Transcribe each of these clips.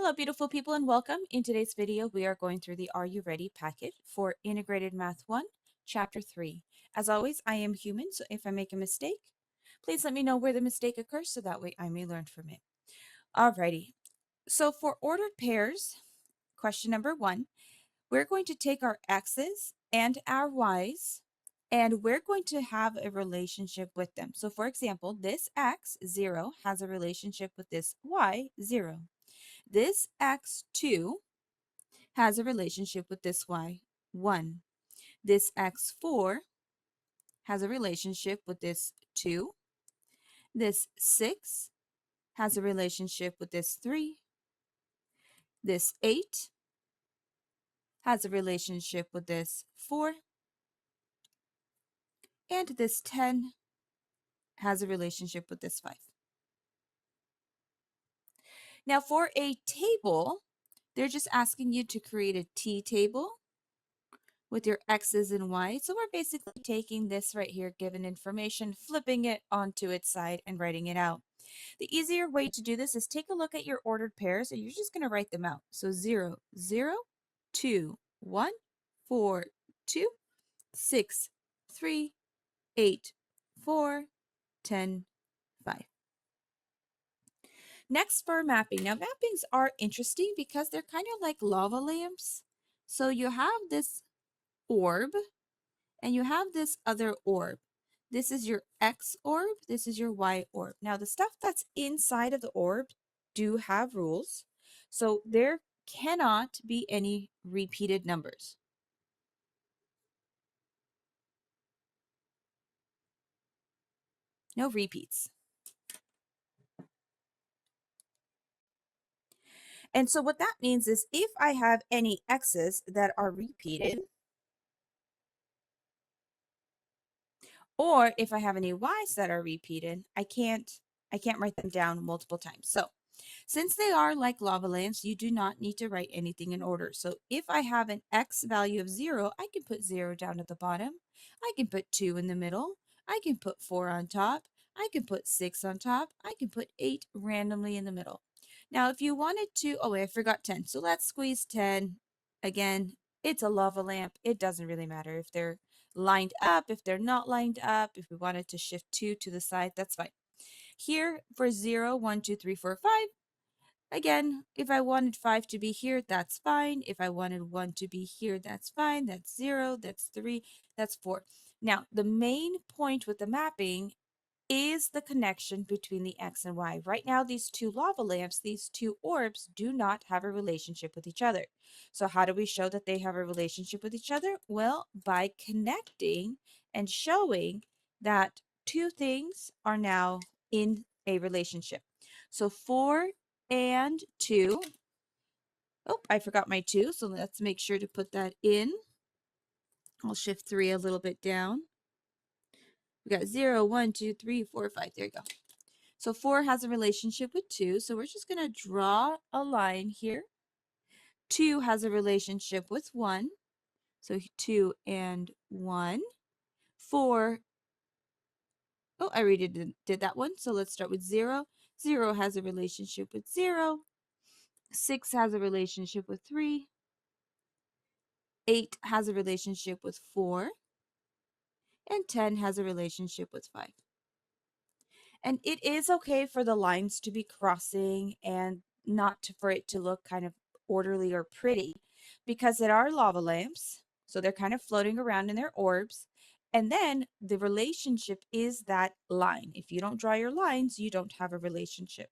Hello, beautiful people, and welcome. In today's video, we are going through the Are You Ready packet for Integrated Math 1, Chapter 3. As always, I am human, so if I make a mistake, please let me know where the mistake occurs so that way I may learn from it. Alrighty, so for ordered pairs, question number 1, we're going to take our x's and our y's, and we're going to have a relationship with them. So for example, this x, 0, has a relationship with this y, 0. This x2 has a relationship with this y, 1. This x4 has a relationship with this 2. This 6 has a relationship with this 3. This 8 has a relationship with this 4. And this 10 has a relationship with this 5. Now for a table, they're just asking you to create a t-table with your x's and y's. So we're basically taking this right here, given information, flipping it onto its side and writing it out. The easier way to do this is take a look at your ordered pairs and you're just going to write them out. So 0, 0, 2, 1, 4, 2, 6, 3, 8, 4, 10, 5. Next for mapping. Now mappings are interesting because they're kind of like lava lamps. So you have this orb and you have this other orb. This is your X orb, this is your Y orb. Now the stuff that's inside of the orb do have rules. So there cannot be any repeated numbers. No repeats. And so what that means is if I have any X's that are repeated, or if I have any Y's that are repeated, I can't write them down multiple times. So since they are like lava lamps, you do not need to write anything in order. So if I have an X value of 0, I can put 0 down at the bottom. I can put 2 in the middle. I can put 4 on top. I can put 6 on top. I can put 8 randomly in the middle. Now, if you wanted to, oh wait, I forgot 10. So let's squeeze 10. Again, it's a lava lamp. It doesn't really matter if they're lined up, if they're not lined up. If we wanted to shift 2 to the side, that's fine. Here for 0, 1, 2, 3, 4, 5. Again, if I wanted 5 to be here, that's fine. If I wanted 1 to be here, that's fine. That's 0, that's 3, that's 4. Now, the main point with the mapping is the connection between the X and Y. Right now, these two lava lamps, these two orbs, do not have a relationship with each other. So how do we show that they have a relationship with each other? Well, by connecting and showing that two things are now in a relationship. So 4 and 2. Oh, I forgot my 2, so let's make sure to put that in. I'll shift 3 a little bit down. We got 0, 1, 2, 3, 4, 5. There you go. So 4 has a relationship with 2, so we're just going to draw a line here. 2 has a relationship with 1, so 2 and 1. 4, oh, I already did that one, so let's start with 0. 0 has a relationship with 0. 6 has a relationship with 3. 8 has a relationship with 4. And 10 has a relationship with 5. And it is okay for the lines to be crossing and not for it to look kind of orderly or pretty because it are lava lamps. So they're kind of floating around in their orbs. And then the relationship is that line. If you don't draw your lines, you don't have a relationship.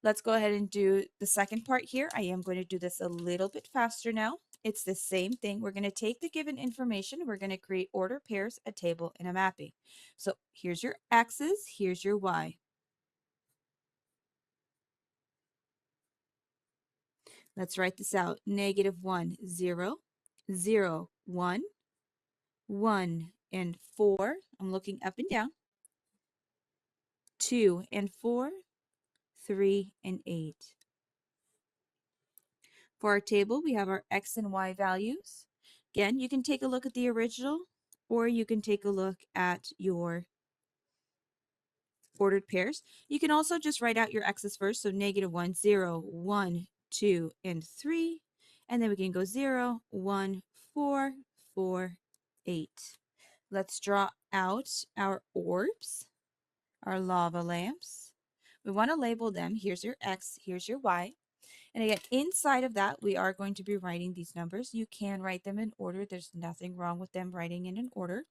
Let's go ahead and do the second part here. I am going to do this a little bit faster now. It's the same thing. We're going to take the given information. We're going to create order pairs, a table, and a mapping. So here's your X's, here's your Y. Let's write this out. -1, 0, 0, 1, 1 and 4. I'm looking up and down. 2 and 4, 3 and 8. For our table, we have our X and Y values. Again, you can take a look at the original or you can take a look at your ordered pairs. You can also just write out your X's first. So -1, 0, 1, 2, and 3. And then we can go 0, 1, 4, 4, 8. Let's draw out our orbs, our lava lamps. We want to label them. Here's your X, here's your Y. And again, inside of that, we are going to be writing these numbers. You can write them in order. There's nothing wrong with them writing in an order.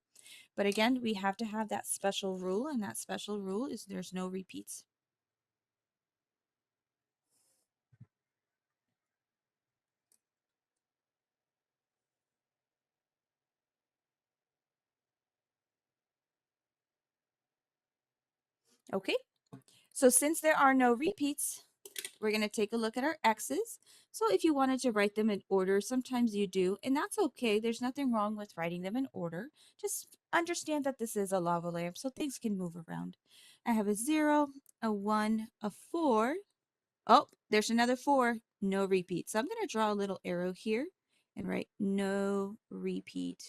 But again, we have to have that special rule, and that special rule is there's no repeats. Okay, so since there are no repeats, we're going to take a look at our X's. So if you wanted to write them in order, sometimes you do, and that's okay. There's nothing wrong with writing them in order. Just understand that this is a lava lamp, so things can move around. I have a 0, a 1, a 4. Oh, there's another 4. No repeat. So I'm going to draw a little arrow here and write no repeat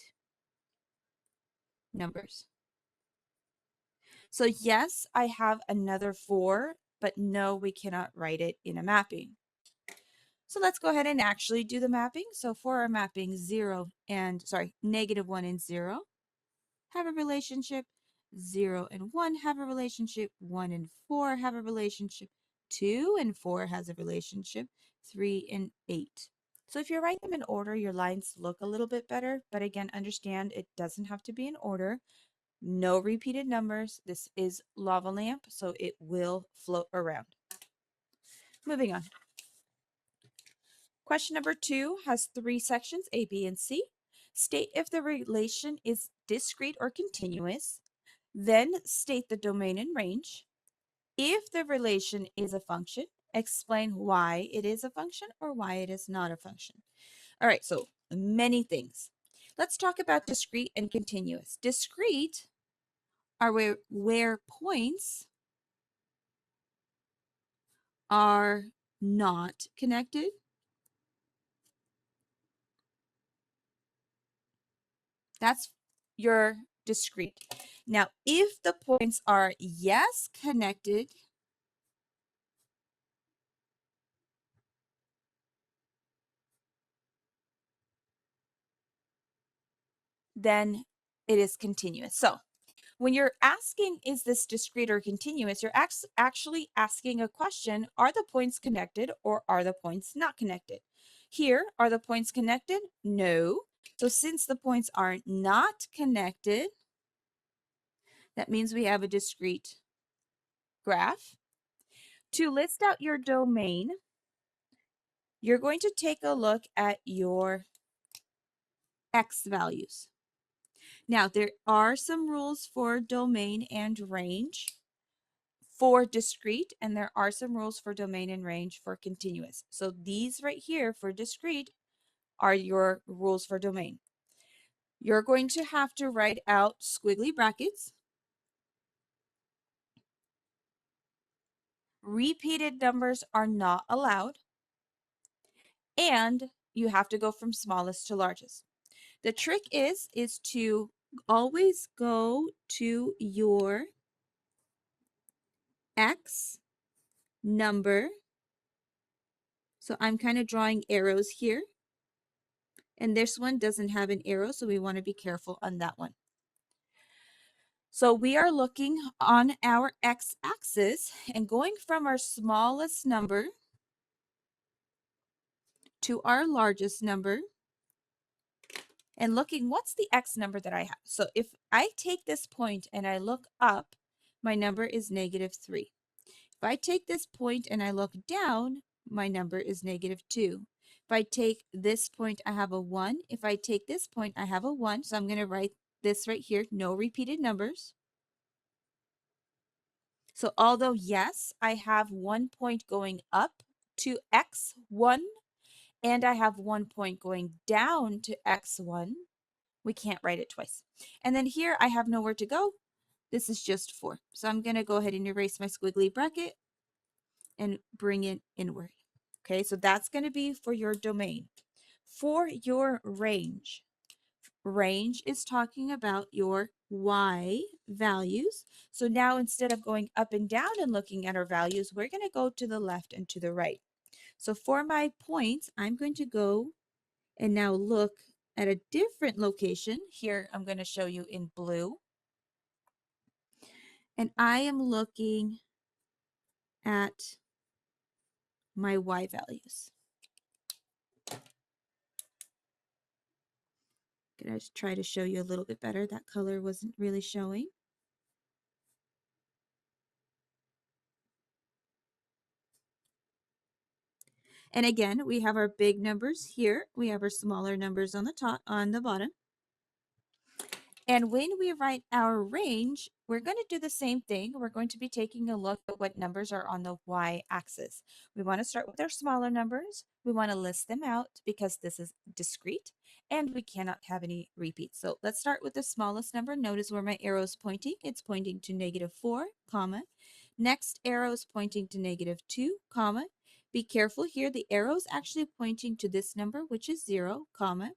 numbers. So yes, I have another 4, but no, we cannot write it in a mapping. So let's go ahead and actually do the mapping. So for our mapping, -1 and 0 have a relationship, 0 and 1 have a relationship, 1 and 4 have a relationship, 2 and 4 has a relationship, 3 and 8. So if you write them in order, your lines look a little bit better, but again, understand it doesn't have to be in order. No repeated numbers. This is lava lamp, so it will float around. Moving on. Question number 2 has 3 sections, A, B, and C. State if the relation is discrete or continuous. Then state the domain and range. If the relation is a function, explain why it is a function or why it is not a function. All right, so many things. Let's talk about discrete and continuous. Discrete are where points are not connected. That's your discrete. Now, if the points are yes connected, then it is continuous. So when you're asking, is this discrete or continuous, you're actually asking a question, are the points connected or are the points not connected? Here, are the points connected? No. So since the points are not connected, that means we have a discrete graph. To list out your domain, you're going to take a look at your X values. Now, there are some rules for domain and range for discrete, and there are some rules for domain and range for continuous. So these right here for discrete are your rules for domain. You're going to have to write out squiggly brackets. Repeated numbers are not allowed. And you have to go from smallest to largest. The trick is to always go to your X number. So I'm kind of drawing arrows here. And this one doesn't have an arrow, so we want to be careful on that one. So we are looking on our x-axis and going from our smallest number to our largest number and looking what's the x number that I have. So if I take this point and I look up, my number is -3. If I take this point and I look down, my number is -2. If I take this point, I have a 1. If I take this point, I have a 1. So I'm going to write this right here, no repeated numbers. So although, yes, I have 1 point going up to x1, and I have 1 point going down to x1, we can't write it twice. And then here I have nowhere to go. This is just 4. So I'm going to go ahead and erase my squiggly bracket and bring it inward. Okay, so that's going to be for your domain. For your range, range is talking about your y values. So now instead of going up and down and looking at our values, we're going to go to the left and to the right. So for my points, I'm going to go and now look at a different location. Here, I'm going to show you in blue. And I am looking at my y values. Gonna try to show you a little bit better. That color wasn't really showing. And again, we have our big numbers here. We have our smaller numbers on the top, on the bottom. And when we write our range, we're going to do the same thing. We're going to be taking a look at what numbers are on the y-axis. We want to start with our smaller numbers. We want to list them out because this is discrete and we cannot have any repeats. So let's start with the smallest number. Notice where my arrow is pointing. It's pointing to -4, comma. Next arrow is pointing to -2, comma. Be careful here. The arrow is actually pointing to this number, which is 0, comma.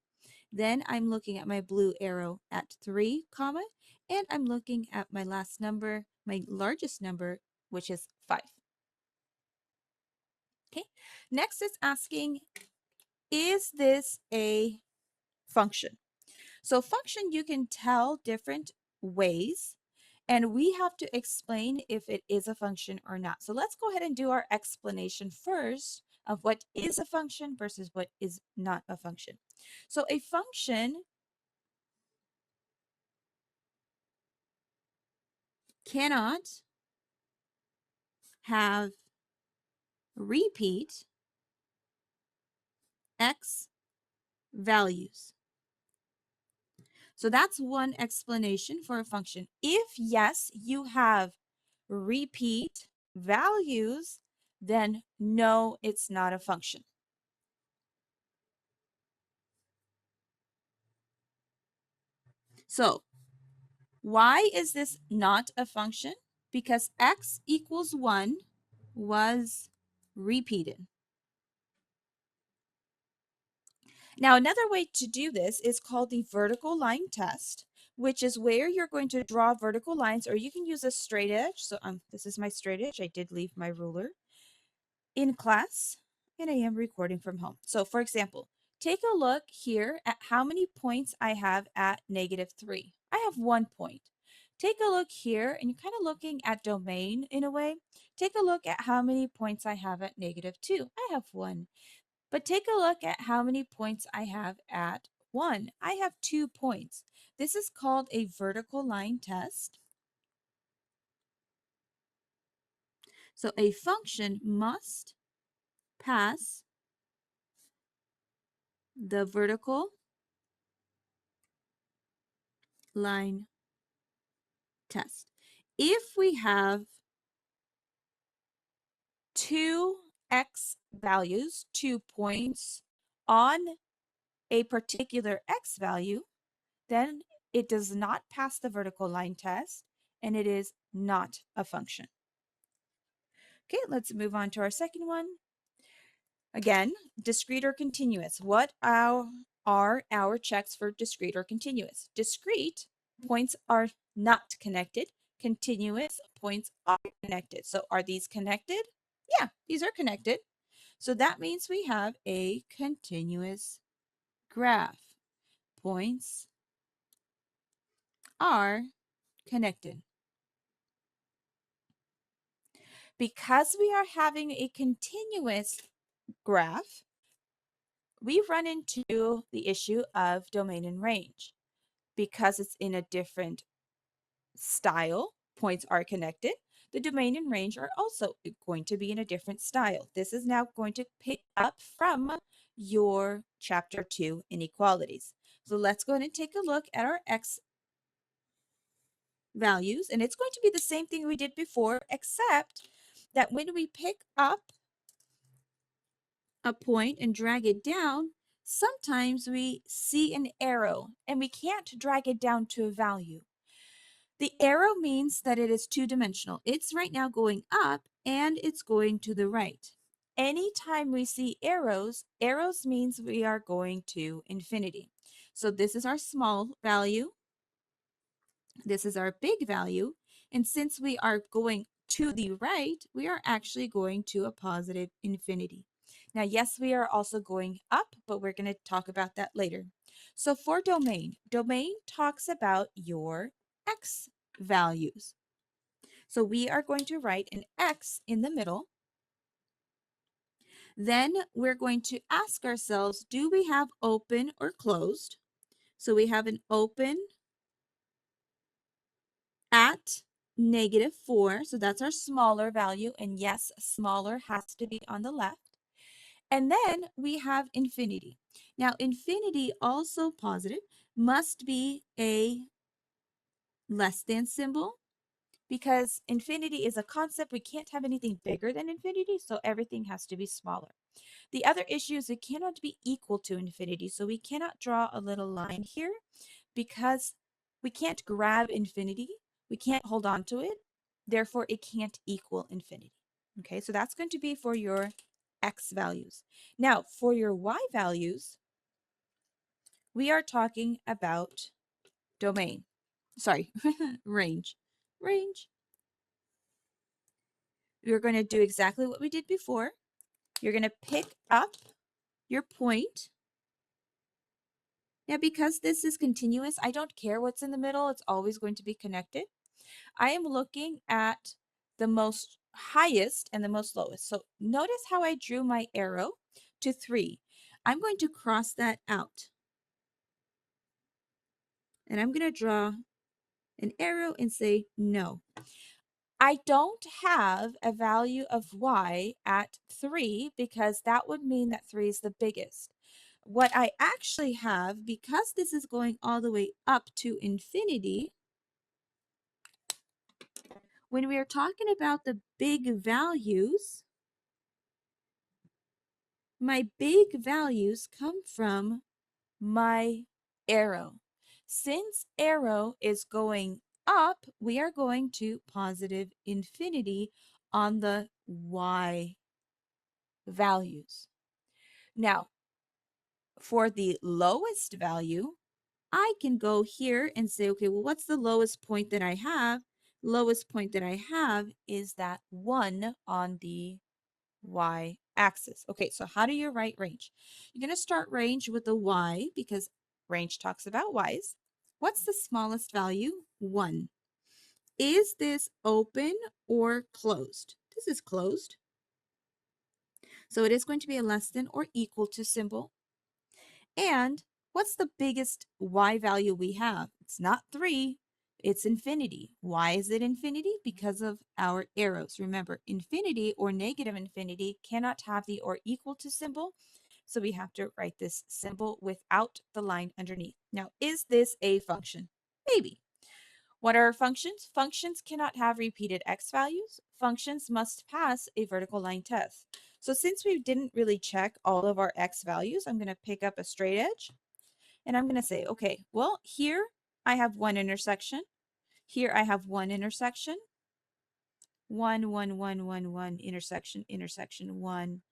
Then I'm looking at my blue arrow at 3, comma, and I'm looking at my last number, my largest number, which is 5. Okay. Next is asking, is this a function? So function, you can tell different ways, and we have to explain if it is a function or not. So let's go ahead and do our explanation first of what is a function versus what is not a function. So a function cannot have repeat x values. So that's one explanation for a function. If yes, you have repeat values, then no, it's not a function. So why is this not a function? Because x equals 1 was repeated. Now, another way to do this is called the vertical line test, which is where you're going to draw vertical lines, or you can use a straight edge. So this is my straight edge. I did leave my ruler in class, and I am recording from home. So for example, take a look here at how many points I have at -3. I have 1 point. Take a look here, and you're kind of looking at domain in a way. Take a look at how many points I have at -2. I have 1. But take a look at how many points I have at 1. I have 2 points. This is called a vertical line test. So a function must pass the vertical line test. If we have 2 x values, 2 points on a particular x value, then it does not pass the vertical line test and it is not a function. Okay, let's move on to our second one. Again, discrete or continuous. What are our checks for discrete or continuous? Discrete points are not connected. Continuous points are connected. So are these connected? Yeah, these are connected. So that means we have a continuous graph. Points are connected. Because we are having a continuous graph, we run into the issue of domain and range. Because it's in a different style, points are connected. The domain and range are also going to be in a different style. This is now going to pick up from your chapter 2 inequalities. So let's go ahead and take a look at our x values, and it's going to be the same thing we did before, except that when we pick up a point and drag it down, sometimes we see an arrow and we can't drag it down to a value. The arrow means that it is two-dimensional. It's right now going up and it's going to the right. Anytime we see arrows, arrows means we are going to infinity. So this is our small value. This is our big value. And since we are going to the right, we are actually going to a positive infinity. Now, yes, we are also going up, but we're going to talk about that later. So for domain, domain talks about your x values. So we are going to write an x in the middle. Then we're going to ask ourselves, do we have open or closed? So we have an open at -4. So that's our smaller value. And yes, smaller has to be on the left. And then we have infinity. Now, infinity, also positive, must be a less than symbol because infinity is a concept. We can't have anything bigger than infinity, so everything has to be smaller. The other issue is it cannot be equal to infinity, so we cannot draw a little line here because we can't grab infinity. We can't hold on to it. Therefore, it can't equal infinity. Okay, so that's going to be for your x values. Now, for your y values, we are talking about domain. Sorry, range. Range. You're going to do exactly what we did before. You're going to pick up your point. Now, because this is continuous, I don't care what's in the middle. It's always going to be connected. I am looking at the most highest and the most lowest. So notice how I drew my arrow to 3. I'm going to cross that out. And I'm going to draw an arrow and say no. I don't have a value of y at 3 because that would mean that 3 is the biggest. What I actually have, because this is going all the way up to infinity, when we are talking about the big values, my big values come from my arrow. Since arrow is going up, we are going to positive infinity on the y values. Now, for the lowest value, I can go here and say, okay, well, what's the lowest point that I have? Lowest point that I have is that 1 on the y-axis. Okay, so how do you write range? You're going to start range with the y because range talks about y's. What's the smallest value? 1. Is this open or closed? This is closed. So it is going to be a less than or equal to symbol. And what's the biggest y value we have? It's not 3, it's infinity. Why is it infinity? Because of our arrows. Remember, infinity or negative infinity cannot have the or equal to symbol. So we have to write this symbol without the line underneath. Now, is this a function? Maybe. What are functions? Functions cannot have repeated x values. Functions must pass a vertical line test. So since we didn't really check all of our x values, I'm going to pick up a straight edge and I'm going to say, okay, well, here I have one intersection. Here I have one intersection. 1, 1, 1, 1, 1, intersection, intersection, 1,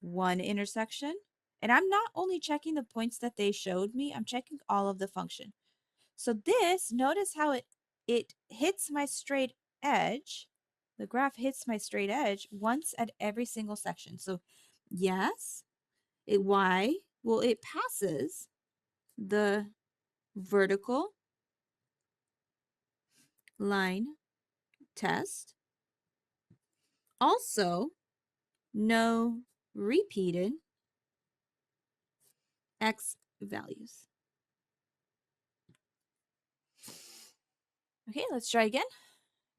1 intersection. And I'm not only checking the points that they showed me, I'm checking all of the function. So this, notice how it hits my straight edge. The graph hits my straight edge once at every single section. So yes, it passes the vertical line test. Also, no repeated x values. Okay, let's try again.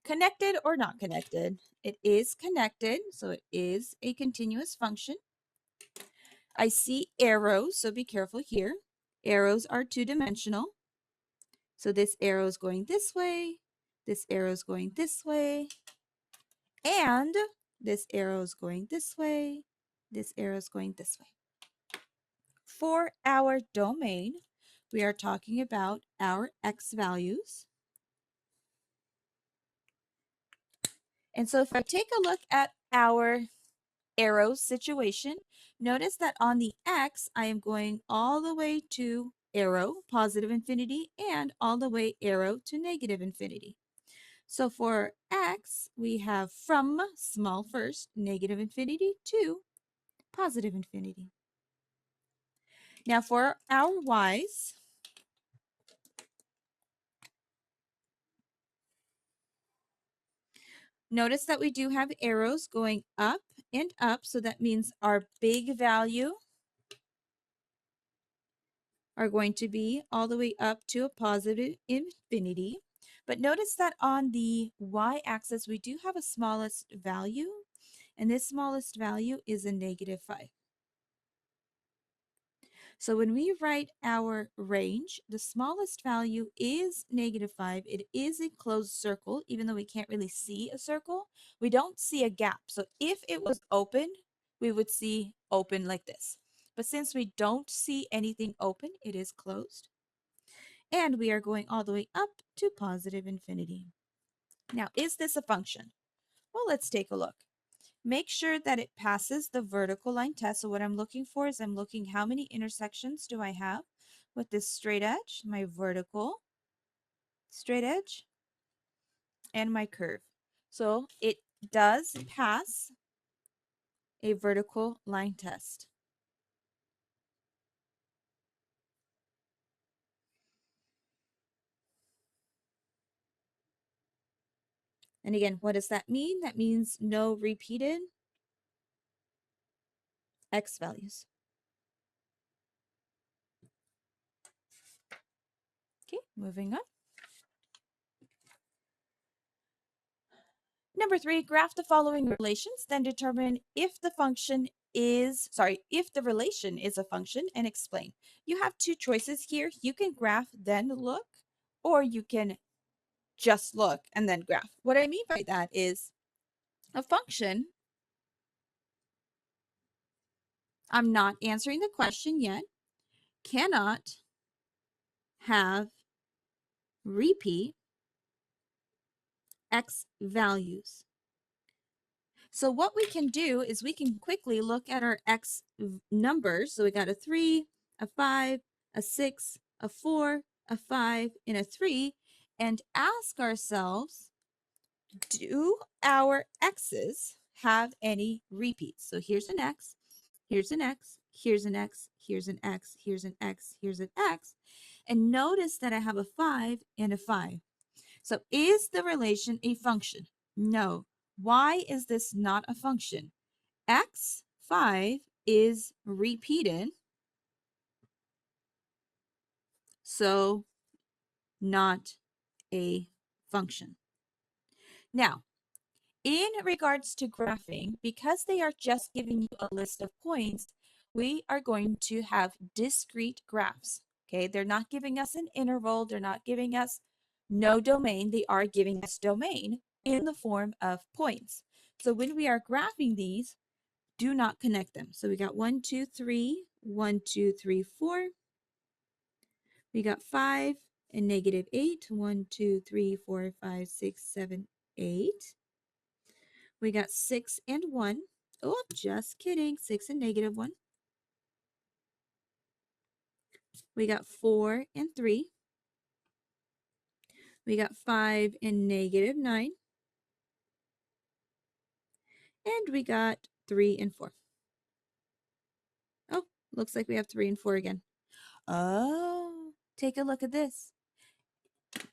Connected or not connected? It is connected, so it is a continuous function. I see arrows, so be careful here. Arrows are two-dimensional. So this arrow is going this way, this arrow is going this way, and this arrow is going this way, this arrow is going this way. For our domain, we are talking about our x values. And so if I take a look at our arrow situation, notice that on the x, I am going all the way to arrow, positive infinity, and all the way arrow to negative infinity. So for x, we have from small first, negative infinity to positive infinity. Now for our y's, notice that we do have arrows going up and up, so that means our big value are going to be all the way up to a positive infinity. But notice that on the y-axis, we do have a smallest value, and this smallest value is a -5. So when we write our range, the smallest value is -5. It is a closed circle, even though we can't really see a circle. We don't see a gap. So if it was open, we would see open like this. But since we don't see anything open, it is closed. And we are going all the way up to positive infinity. Now, is this a function? Well, let's take a look. Make sure that it passes the vertical line test. So what I'm looking for is I'm looking how many intersections do I have with this straight edge, my vertical straight edge, and my curve. So it does pass a vertical line test. And again, what does that mean? That means no repeated x values. Okay, moving on. Number 3, graph the following relations, then determine if the relation is a function and explain. You have two choices here. You can graph, then look, or you can just look and then graph. What I mean by that is a function, I'm not answering the question yet, cannot have repeat x values. So what we can do is we can quickly look at our x numbers. So we got a 3, a 5, a 6, a 4, a 5, and a 3, and ask ourselves, do our x's have any repeats? So here's an x, here's an x, here's an x, here's an x, here's an x, here's an x, and notice that I have a 5 and a 5. So is the relation a function? No. Why is this not a function? x5 is repeated, so not a function. Now, in regards to graphing, because they are just giving you a list of points, we are going to have discrete graphs. Okay, they're not giving us an interval, they're not giving us no domain, they are giving us domain in the form of points. So when we are graphing these, do not connect them. So we got 1, 2, 3, 1, 2, 3, 4. We got 5 and -8. 1, 2, 3, 4, 5, 6, 7, 8. We got 6 and 1. Oh, just kidding. 6 and -1. We got 4 and 3. We got 5 and -9. And we got 3 and 4. Oh, looks like we have 3 and 4 again. Oh, take a look at this.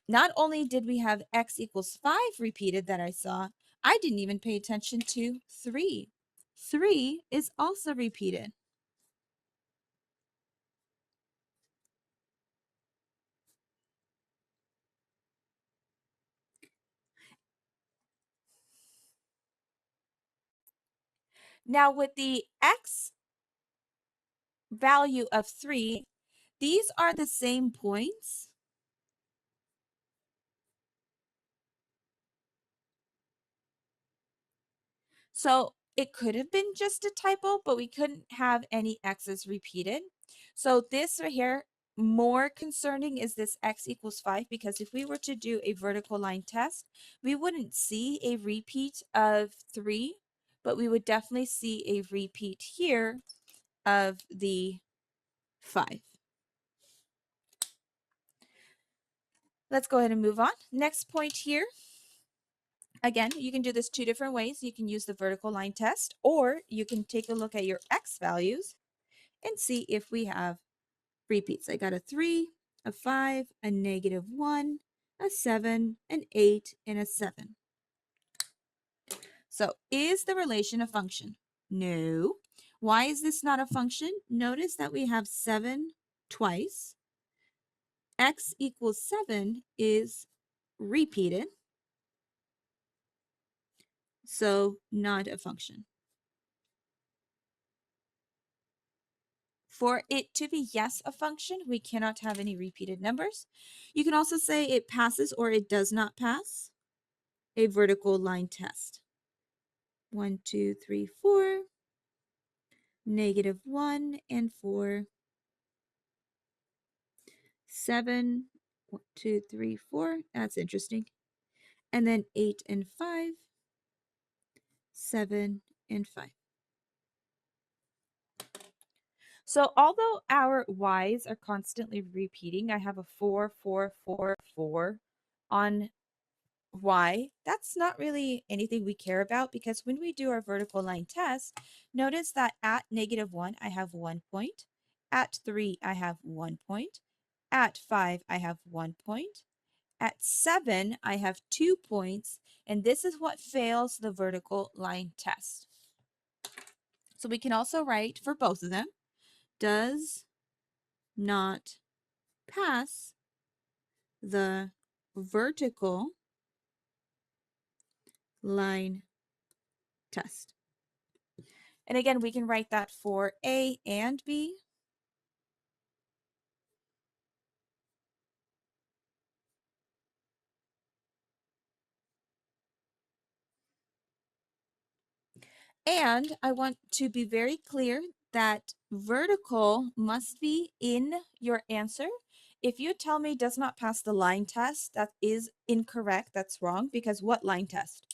Not only did we have x equals 5 repeated that I saw, I didn't even pay attention to 3. 3 is also repeated. Now with the x value of 3, these are the same points. So it could have been just a typo, but we couldn't have any x's repeated. So this right here, more concerning is this x equals 5, because if we were to do a vertical line test, we wouldn't see a repeat of 3, but we would definitely see a repeat here of the 5. Let's go ahead and move on. Next point here, Again, you can do this two different ways. You can use the vertical line test, or you can take a look at your x values and see if we have repeats. I got a 3, a 5, a -1, a 7, an 8, and a 7. So is the relation a function? No. Why is this not a function? Notice that we have 7 twice. X equals 7 is repeated, so not a function. For it to be yes a function, we cannot have any repeated numbers. You can also say it passes or it does not pass a vertical line test. 1, 2, 3, 4, -1 and 4, 7, 1, 2, 3, 4. That's interesting. And then 8 and 5, 7 and 5. So although our y's are constantly repeating, I have a 4, 4, 4, 4 on y. That's not really anything we care about because when we do our vertical line test, notice that at -1, I have 1 point. At 3, I have 1 point. At 5, I have 1 point. At 7, I have 2 points. And this is what fails the vertical line test. So we can also write for both of them, does not pass the vertical line test. And again, we can write that for A and B. And I want to be very clear that vertical must be in your answer. If you tell me does not pass the line test, that is incorrect. That's wrong because what line test,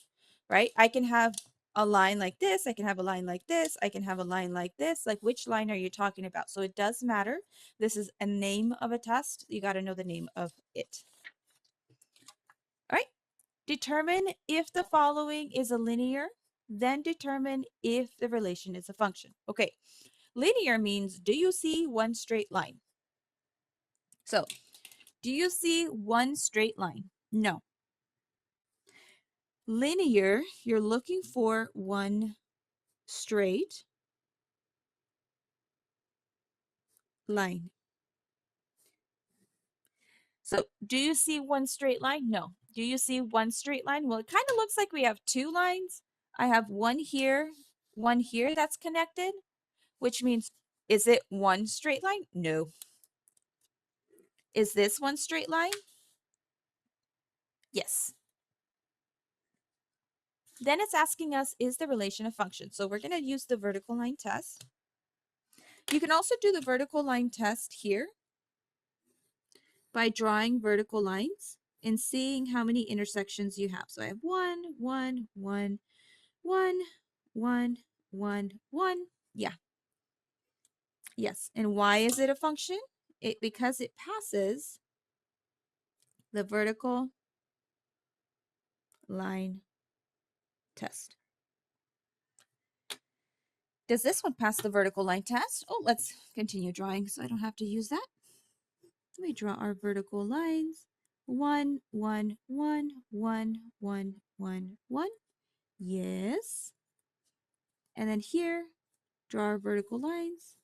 right? I can have a line like this. I can have a line like this. I can have a line like this. Like which line are you talking about? So it does matter. This is a name of a test. You got to know the name of it. All right. Determine if the following is a linear, then determine if the relation is a function. Okay, linear means do you see one straight line? So, do you see one straight line? No. Linear, you're looking for one straight line. So, do you see one straight line? No. Do you see one straight line? Well, it kind of looks like we have two lines. I have one here that's connected, which means, is it one straight line? No. Is this one straight line? Yes. Then it's asking us, is the relation a function? So we're going to use the vertical line test. You can also do the vertical line test here by drawing vertical lines and seeing how many intersections you have. So I have 1, 1, 1, 1, 1, 1, 1. Yeah. Yes. And why is it a function? Because it passes the vertical line test. Does this one pass the vertical line test? Oh, let's continue drawing so I don't have to use that. Let me draw our vertical lines. 1, 1, 1, 1, 1, 1, 1. Yes. And then here, draw our vertical lines.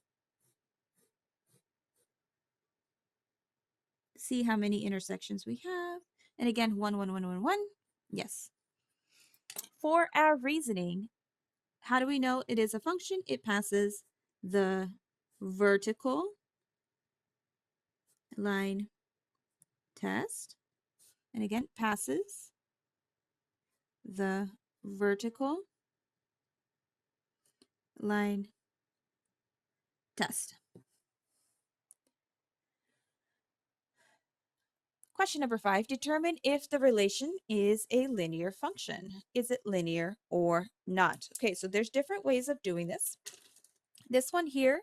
See how many intersections we have. And again, 1, 1, 1, 1, 1. Yes. For our reasoning, how do we know it is a function? It passes the vertical line test. And again, passes the vertical line test. Question number 5, determine if the relation is a linear function. Is it linear or not? Okay, so there's different ways of doing this. This one here,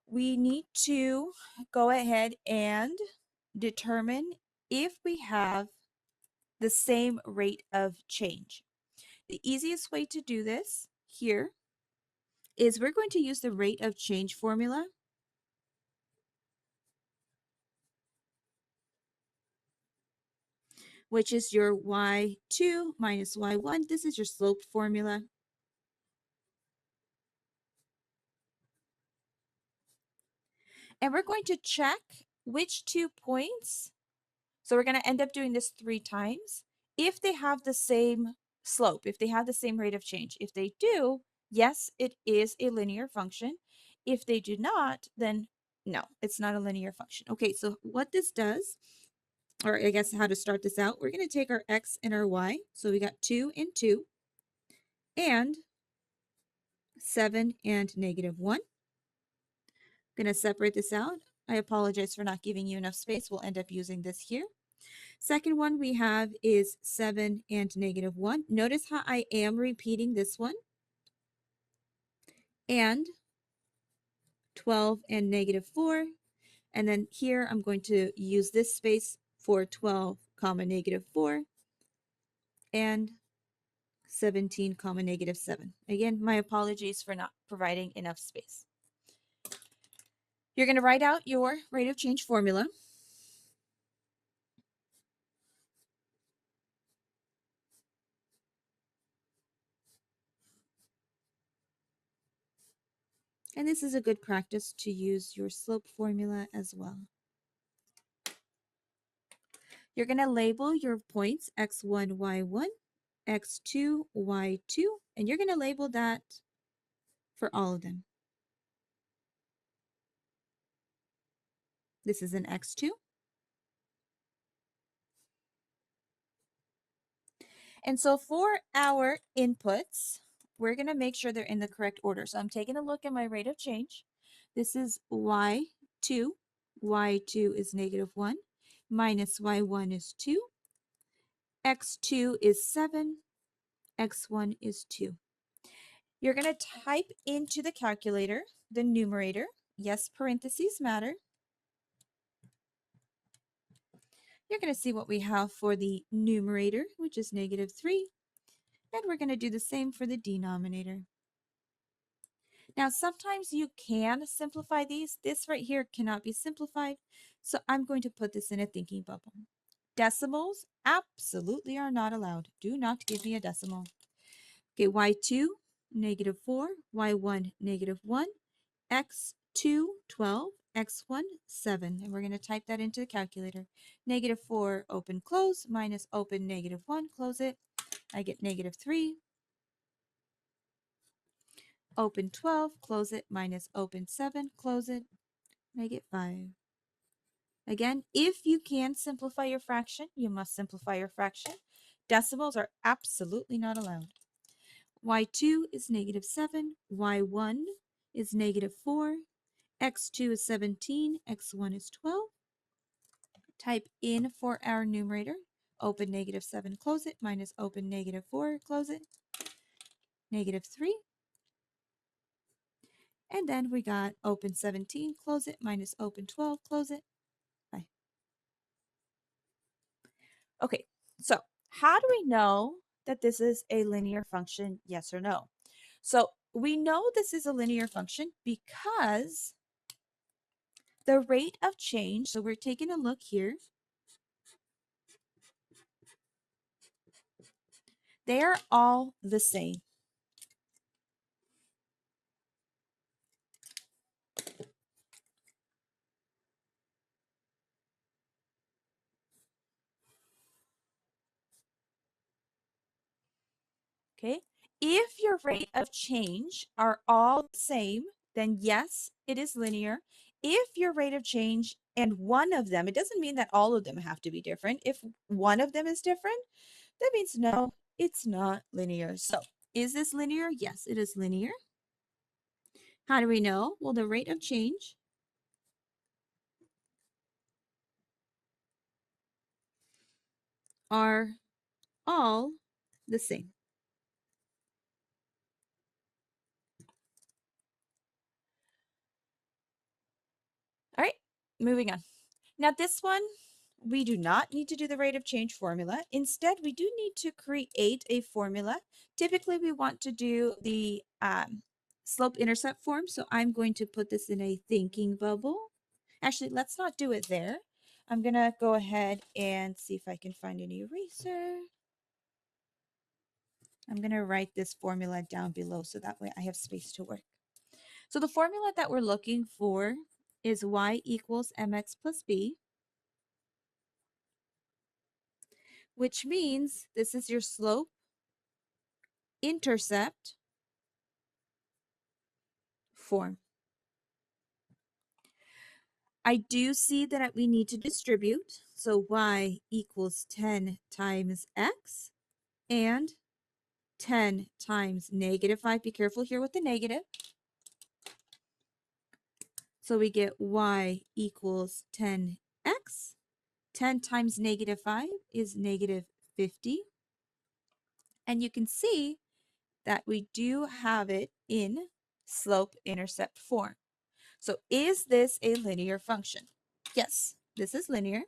we need to go ahead and determine if we have the same rate of change. The easiest way to do this here is we're going to use the rate of change formula, which is your y2 minus y1. This is your slope formula. And we're going to check which 2 points. So we're going to end up doing this 3 times. If they have the same slope, if they have the same rate of change. If they do, yes, it is a linear function. If they do not, then no, it's not a linear function. Okay, so what this does, or I guess how to start this out, we're going to take our x and our y. So we got 2 and 2, and 7 and -1. I'm going to separate this out. I apologize for not giving you enough space. We'll end up using this here. Second one we have is 7 and -1. Notice how I am repeating this one. And 12 and -4. And then here I'm going to use this space for 12 comma -4 and 17 comma -7. Again, my apologies for not providing enough space. You're going to write out your rate of change formula. And this is a good practice to use your slope formula as well. You're going to label your points x1, y1, x2, y2, and you're going to label that for all of them. This is an x2. And so for our inputs, we're going to make sure they're in the correct order. So I'm taking a look at my rate of change. This is y2. y2 is -1, minus y1 is 2, x2 is 7, x1 is 2. You're going to type into the calculator the numerator. Yes, parentheses matter. You're going to see what we have for the numerator, which is -3. And we're going to do the same for the denominator. Now, sometimes you can simplify these. This right here cannot be simplified. So I'm going to put this in a thinking bubble. Decimals absolutely are not allowed. Do not give me a decimal. Okay, y2, -4, y1, -1, x2, 12, x1, 7. And we're going to type that into the calculator. -4, open, close, minus open, -1, close it. I get -3. Open 12, close it, minus open 7, close it. I get 5. Again, if you can simplify your fraction, you must simplify your fraction. Decimals are absolutely not allowed. y2 is -7, y1 is -4, x2 is 17, x1 is 12. Type in for our numerator. Open -7, close it, minus open -4, close it. -3. And then we got open 17, close it, minus open 12, close it. Bye. Okay, so how do we know that this is a linear function, yes or no? So we know this is a linear function because the rate of change, so we're taking a look here, they are all the same. Okay, if your rate of change are all the same, then yes, it is linear. If your rate of change and one of them, it doesn't mean that all of them have to be different. If one of them is different, that means no, it's not linear. So is this linear? Yes, it is linear. How do we know? Well, the rate of change are all the same. All right, moving on. Now this one, we do not need to do the rate of change formula. Instead, we do need to create a formula. Typically, we want to do the slope-intercept form. So I'm going to put this in a thinking bubble. Actually, let's not do it there. I'm going to go ahead and see if I can find an eraser. I'm going to write this formula down below so that way I have space to work. So the formula that we're looking for is y equals mx plus b, which means this is your slope-intercept form. I do see that we need to distribute. So y equals 10 times x and 10 times negative 5. Be careful here with the negative. So we get y equals 10x. 10 times negative 5 is negative 50. And you can see that we do have it in slope-intercept form. So is this a linear function? Yes, this is linear.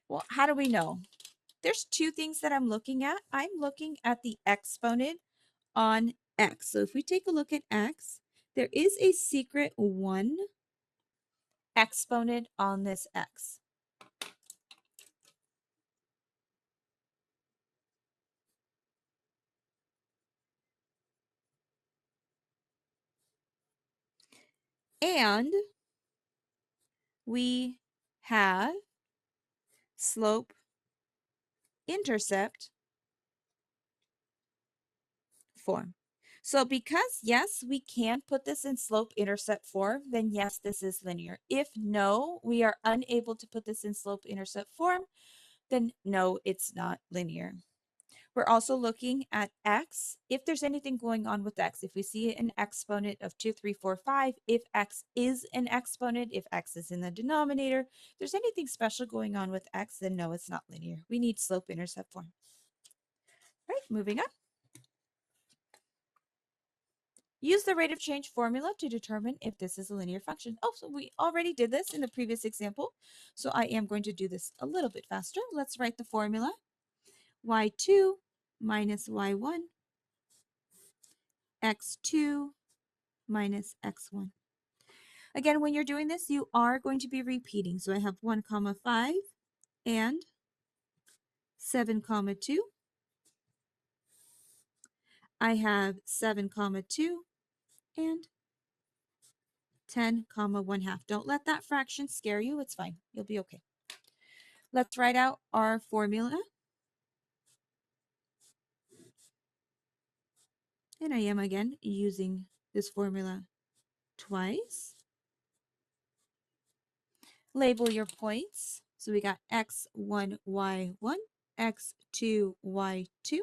Well, how do we know? There's two things that I'm looking at. I'm looking at the exponent on x. So if we take a look at x, there is a secret 1 exponent on this x. And we have slope-intercept form. So because, yes, we can put this in slope-intercept form, then yes, this is linear. If no, we are unable to put this in slope-intercept form, then no, it's not linear. We're also looking at x. If there's anything going on with x, if we see an exponent of 2, 3, 4, 5, if x is an exponent, if x is in the denominator, if there's anything special going on with x, then no, it's not linear. We need slope-intercept form. All right, moving on. Use the rate of change formula to determine if this is a linear function. Oh, so we already did this in the previous example. So I am going to do this a little bit faster. Let's write the formula. y2 minus y1, x2 minus x1. Again, when you're doing this, you are going to be repeating. So I have 1 comma 5 and 7 comma 2. I have 7 comma 2 and 10 comma 1/2. Don't let that fraction scare you. It's fine. You'll be okay. Let's write out our formula. And I am again using this formula twice. Label your points. So we got x1, y1, x2, y2,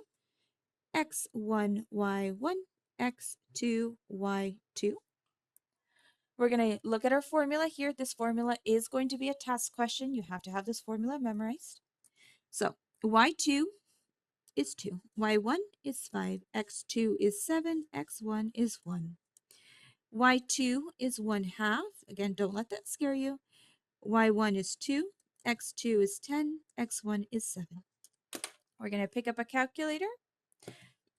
x1, y1, x2, y2. We're going to look at our formula here. This formula is going to be a test question. You have to have this formula memorized. So y2 is 2, y1 is 5, x2 is 7, x1 is 1. y2 is 1/2. Again, don't let that scare you. y1 is 2, x2 is 10, x1 is 7. We're going to pick up a calculator.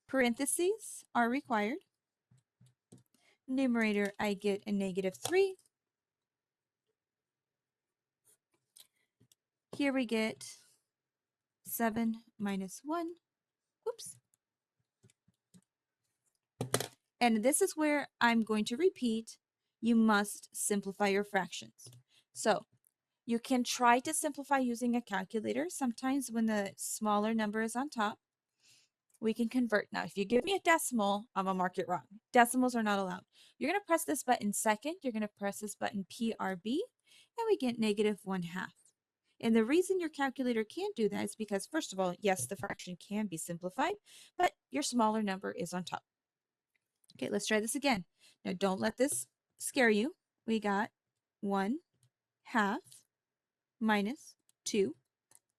Parentheses are required. Numerator, I get a -3. Here we get 7 minus 1. Oops. And this is where I'm going to repeat. You must simplify your fractions. So you can try to simplify using a calculator. Sometimes when the smaller number is on top, we can convert. Now, if you give me a decimal, I'm going to mark it wrong. Decimals are not allowed. You're going to press this button second. You're going to press this button PRB, and we get -1/2. And the reason your calculator can't do that is because, first of all, yes, the fraction can be simplified, but your smaller number is on top. Okay, let's try this again. Now, don't let this scare you. We got 1/2 minus 2.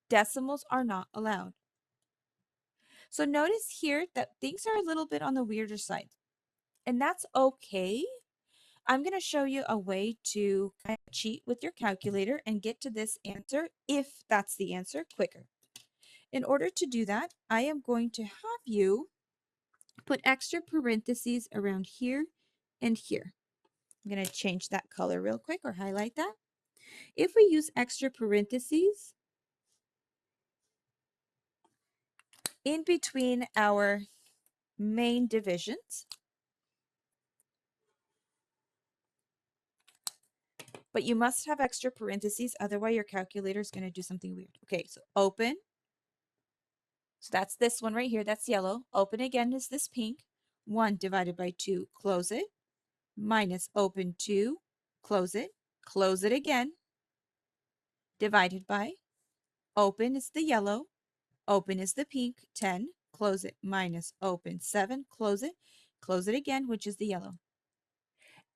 Decimals are not allowed. So notice here that things are a little bit on the weirder side. And that's okay. I'm going to show you a way to kind of cheat with your calculator and get to this answer, if that's the answer, quicker. In order to do that, I am going to have you put extra parentheses around here and here. I'm going to change that color real quick or highlight that. If we use extra parentheses in between our main divisions, but you must have extra parentheses, otherwise your calculator is going to do something weird. Okay, so open. So that's this one right here, that's yellow. Open again is this pink. 1 divided by 2, close it. Minus open 2, close it again. Divided by, open is the yellow, open is the pink, 10, close it, minus open 7, close it again, which is the yellow.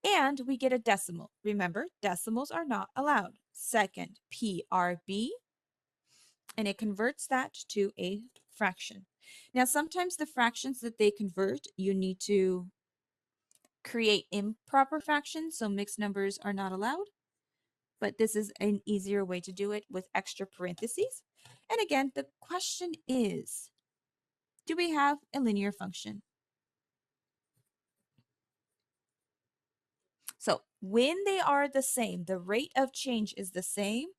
And we get a decimal. Remember, decimals are not allowed. Second, PRB, and it converts that to a fraction. Now, sometimes the fractions that they convert, you need to create improper fractions, so mixed numbers are not allowed. But this is an easier way to do it with extra parentheses. And again, the question is, do we have a linear function? So when they are the same, the rate of change is the same,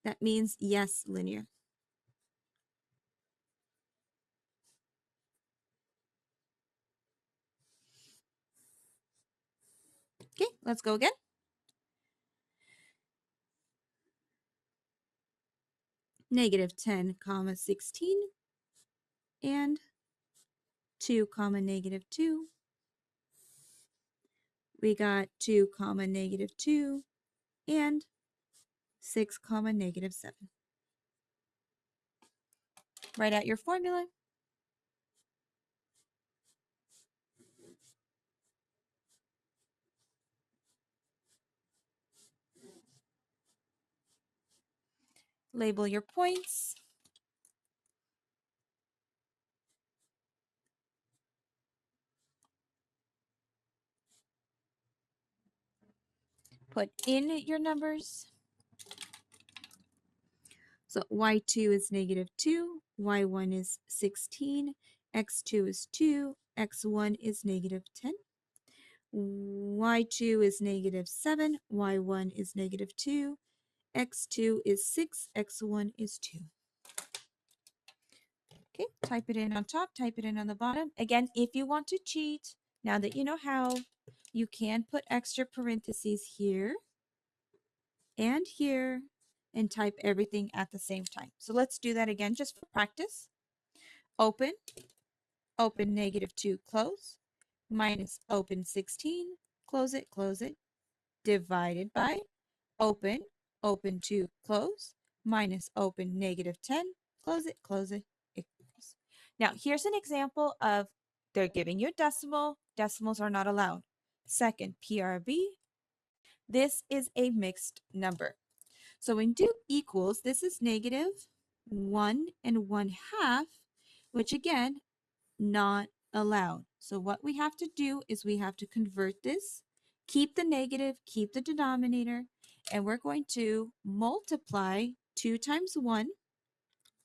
that means yes, linear. Okay, let's go again. Negative 10 comma 16 and 2 comma negative 2. We got 2 comma negative 2 and 6 comma negative 7. Write out your formula. Label your points. Put in your numbers. So y2 is negative 2, y1 is 16, x2 is 2, x1 is negative 10, y2 is negative 7, y1 is negative 2, x2 is 6, x1 is 2. Okay, type it in on top, type it in on the bottom. Again, if you want to cheat, now that you know how, you can put extra parentheses here and here and type everything at the same time. So let's do that again just for practice. Open, open negative 2, close, minus open 16, close it, divided by open, open 2, close, minus open negative 10, close it, equals. Now, here's an example of they're giving you a decimal. Decimals are not allowed. Second, PRB. This is a mixed number. So when do equals, this is negative 1 and 1/2, which again, not allowed. So what we have to do is we have to convert this, keep the negative, keep the denominator, and we're going to multiply 2 times 1,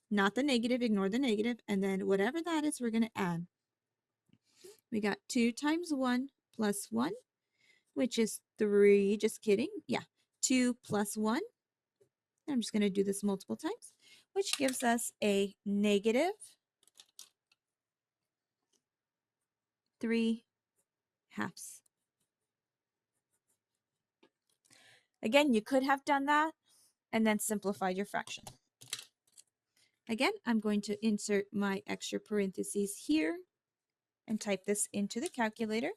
not the negative, ignore the negative, and then whatever that is, we're going to add. We got 2 times 1 plus 1, which is 3, just kidding. Yeah, 2 plus 1. I'm just going to do this multiple times, which gives us a negative 3/2. Again, you could have done that and then simplified your fraction. Again, I'm going to insert my extra parentheses here and type this into the calculator.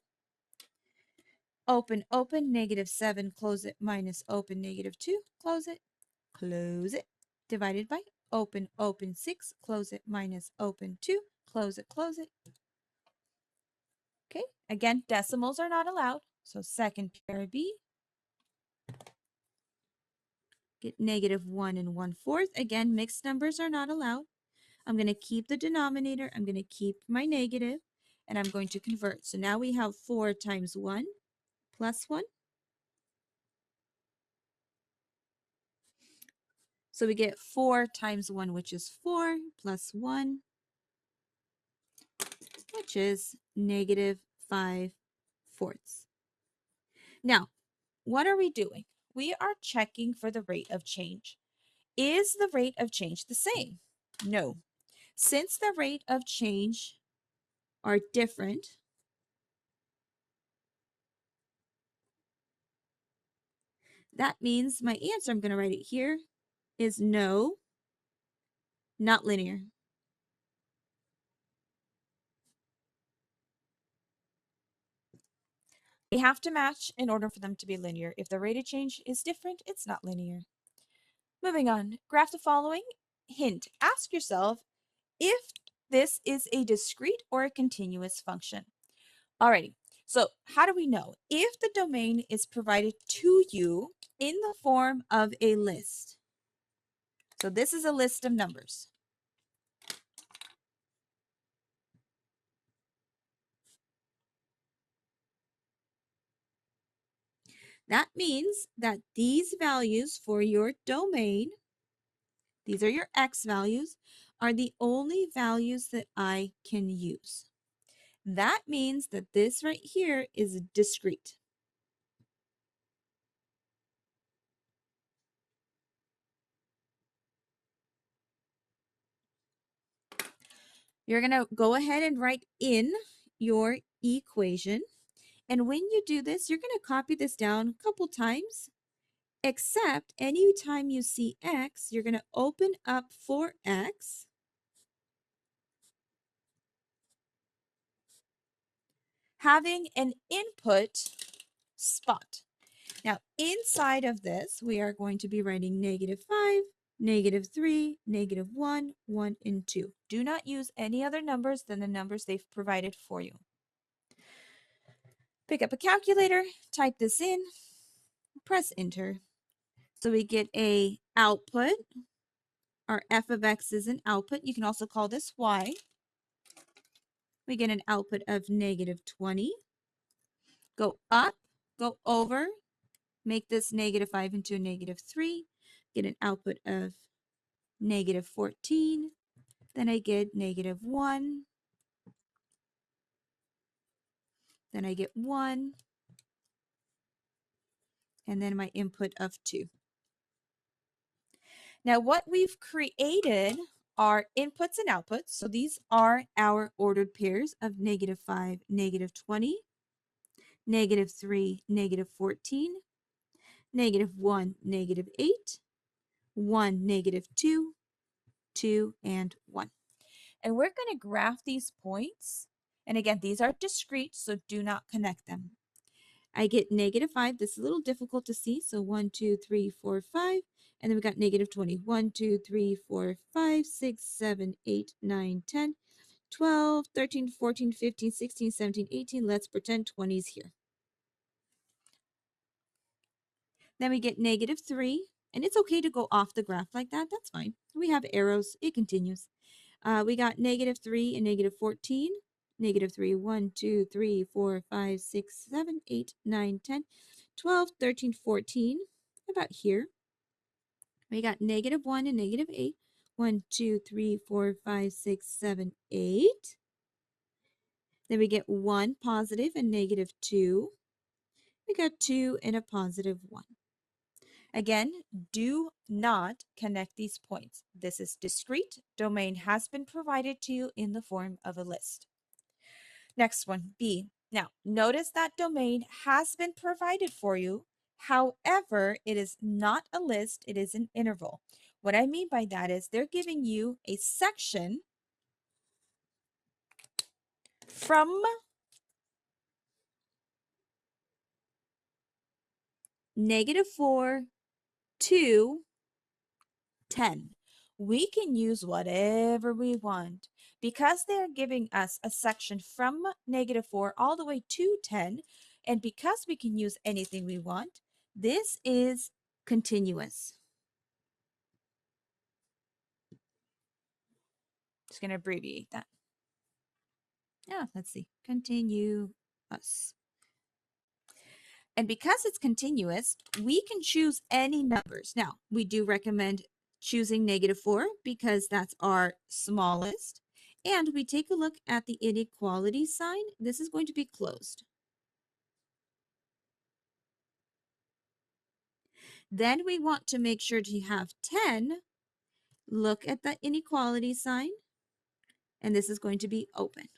Open, open, negative 7, close it, minus open, negative 2, close it, divided by open, open 6, close it, minus open 2, close it, Okay, again, decimals are not allowed. So second pair B, get negative 1 and 1/4. Again, mixed numbers are not allowed. I'm going to keep the denominator. I'm going to keep my negative, and I'm going to convert. So now we have 4 times 1 plus 1. So we get 4 times 1, which is 4, plus 1, which is negative 5/4. Now, what are we doing? We are checking for the rate of change. Is the rate of change the same? No. Since the rate of change are different, that means my answer, I'm going to write it here, is no, not linear. They have to match in order for them to be linear. If the rate of change is different, it's not linear. Moving on, graph the following. Hint, ask yourself if this is a discrete or a continuous function. Alrighty, so how do we know? If the domain is provided to you in the form of a list. So this is a list of numbers. That means that these values for your domain, these are your x values, are the only values that I can use. That means that this right here is discrete. You're going to go ahead and write in your equation. And when you do this, you're going to copy this down a couple times, except anytime you see x, you're going to open up for x, having an input spot. Now, inside of this, we are going to be writing -5, -3, -1, 1, and 2. Do not use any other numbers than the numbers they've provided for you. Pick up a calculator, type this in, press enter. So we get a output. Our f of x is an output. You can also call this y. We get an output of -20. Go up, go over, make this -5 into a -3. Get an output of -14. Then I get -1. Then I get 1. And then my input of 2. Now what we've created are inputs and outputs. So these are our ordered pairs of -5, -20, -3, -14, -1, -8, 1, -2, 2, and 1. And we're going to graph these points. And again, these are discrete, so do not connect them. I get -5. This is a little difficult to see. So 1, 2, 3, 4, 5. And then we got -20. 1, 2, 3, 4, 5, 6, 7, 8, 9, 10, 12, 13, 14, 15, 16, 17, 18. Let's pretend 20 is here. Then we get -3. And it's okay to go off the graph like that. That's fine. We have arrows. It continues. We got -3 and -14. -3, 1, 2, 3, 4, 5, 6, 7, 8, 9, 10, 12, 13, 14. About here. We got -1 and -8. 1, 2, 3, 4, 5, 6, 7, 8. Then we get 1 positive and -2. We got 2 and a positive 1. Again, do not connect these points. This is discrete. Domain has been provided to you in the form of a list. Next one, B. Now, notice that domain has been provided for you. However, it is not a list, it is an interval. What I mean by that is they're giving you a section from -4 to 10. We can use whatever we want. Because they're giving us a section from -4 all the way to 10, and because we can use anything we want, this is continuous. Just going to abbreviate that. Yeah, let's see. Continuous. And because it's continuous, we can choose any numbers. Now, we do recommend choosing -4 because that's our smallest. And we take a look at the inequality sign. This is going to be closed. Then we want to make sure to have 10. Look at the inequality sign. And this is going to be open.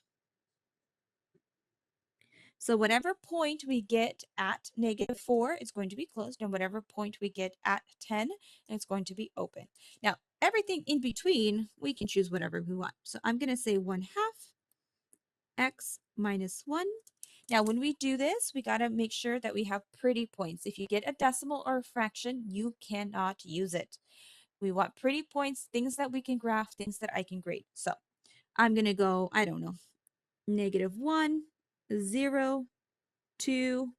So whatever point we get at -4 is going to be closed, and whatever point we get at 10 is going to be open. Now, everything in between, we can choose whatever we want. So I'm going to say 1/2 x minus 1. Now, when we do this, we got to make sure that we have pretty points. If you get a decimal or a fraction, you cannot use it. We want pretty points, things that we can graph, things that I can grade. So I'm going to go, I don't know, -1, 0, 2,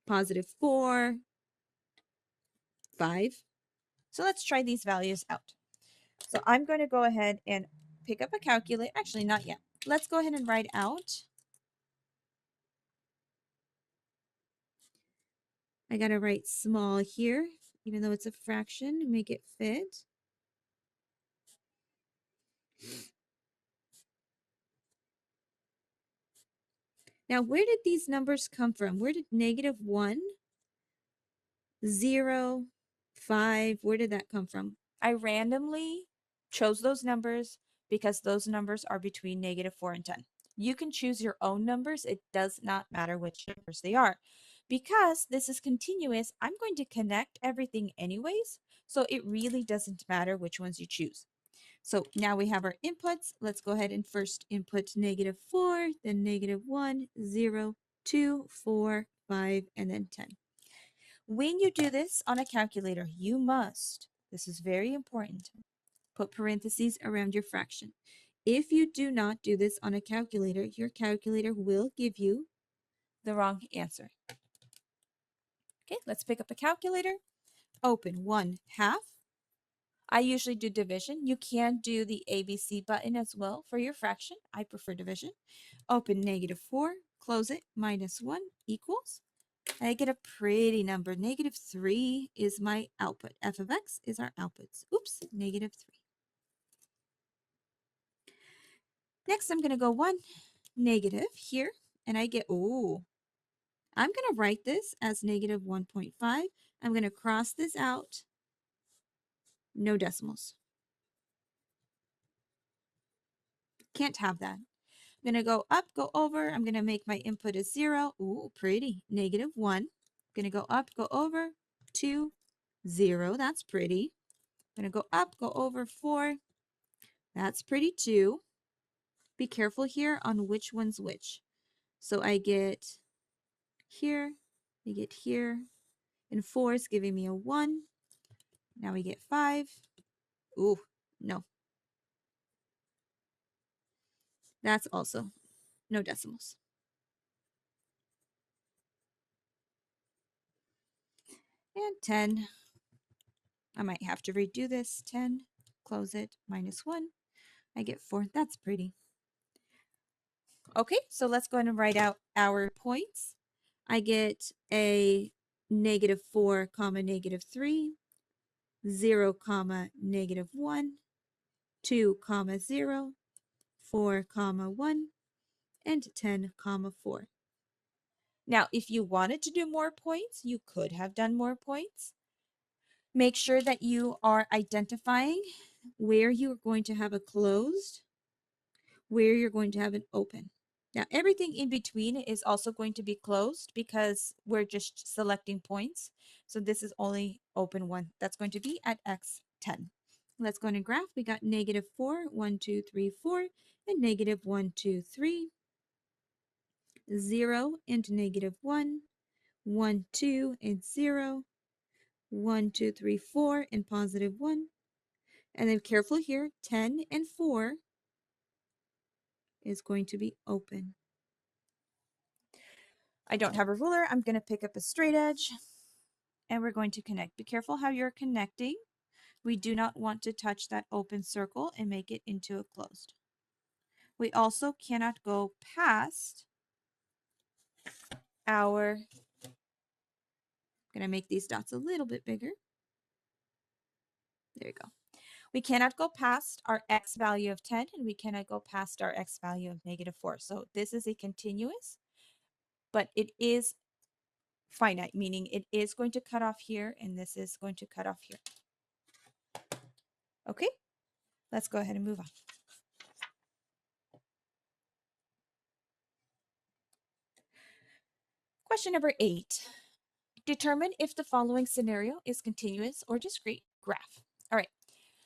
+4, 5. So let's try these values out. So I'm going to go ahead and pick up a calculator. Actually, not yet. Let's go ahead and write out. I got to write small here, even though it's a fraction, to make it fit. Now, where did these numbers come from? Where did -1, 0, 5, where did that come from? I randomly chose those numbers because those numbers are between -4 and 10. You can choose your own numbers. It does not matter which numbers they are. Because this is continuous, I'm going to connect everything anyways, so it really doesn't matter which ones you choose. So now we have our inputs. Let's go ahead and first input -4, then -1, 0, 2, 4, 5, and then 10. When you do this on a calculator, you must, this is very important, put parentheses around your fraction. If you do not do this on a calculator, your calculator will give you the wrong answer. Okay, let's pick up a calculator. Open 1/2. I usually do division. You can do the ABC button as well for your fraction. I prefer division. Open -4, close it, -1 equals. I get a pretty number. -3 is my output. F of x is our outputs. Oops, -3. Next, I'm going to go 1, negative here, and I get, oh, I'm going to write this as -1.5. I'm going to cross this out. No decimals. Can't have that. I'm going to go up, go over. I'm going to make my input a 0. Ooh, pretty. -1. I'm going to go up, go over. 2, 0. That's pretty. I'm going to go up, go over. 4. That's pretty too. Be careful here on which one's which. So I get here, I get here, and 4 is giving me a 1. Now we get 5. Ooh, no. That's also no decimals. And 10. I might have to redo this. 10, close it, -1. I get 4. That's pretty. Okay, so let's go ahead and write out our points. I get a -4, -3, 0, -1, 2, 0, 4, 1, and 10, 4. Now, if you wanted to do more points, you could have done more points. Make sure that you are identifying where you're going to have a closed, where you're going to have an open. Now, everything in between is also going to be closed because we're just selecting points. So this is only open one. That's going to be at x10. Let's go and graph. We got -4, 1, 2, 3, 4, and -1, 2, 3, 0, and -1, 1, 2, and 0, 1, 2, 3, 4, and +1. And then careful here, 10 and 4 is going to be open. I don't have a ruler. I'm going to pick up a straight edge and we're going to connect. Be careful how you're connecting. We do not want to touch that open circle and make it into a closed. We also cannot go past our, I'm going to make these dots a little bit bigger. There you go. We cannot go past our x value of 10, and we cannot go past our x value of -4. So this is a continuous, but it is finite, meaning it is going to cut off here, and this is going to cut off here. Okay, let's go ahead and move on. Question number 8. Determine if the following scenario is continuous or discrete graph. All right,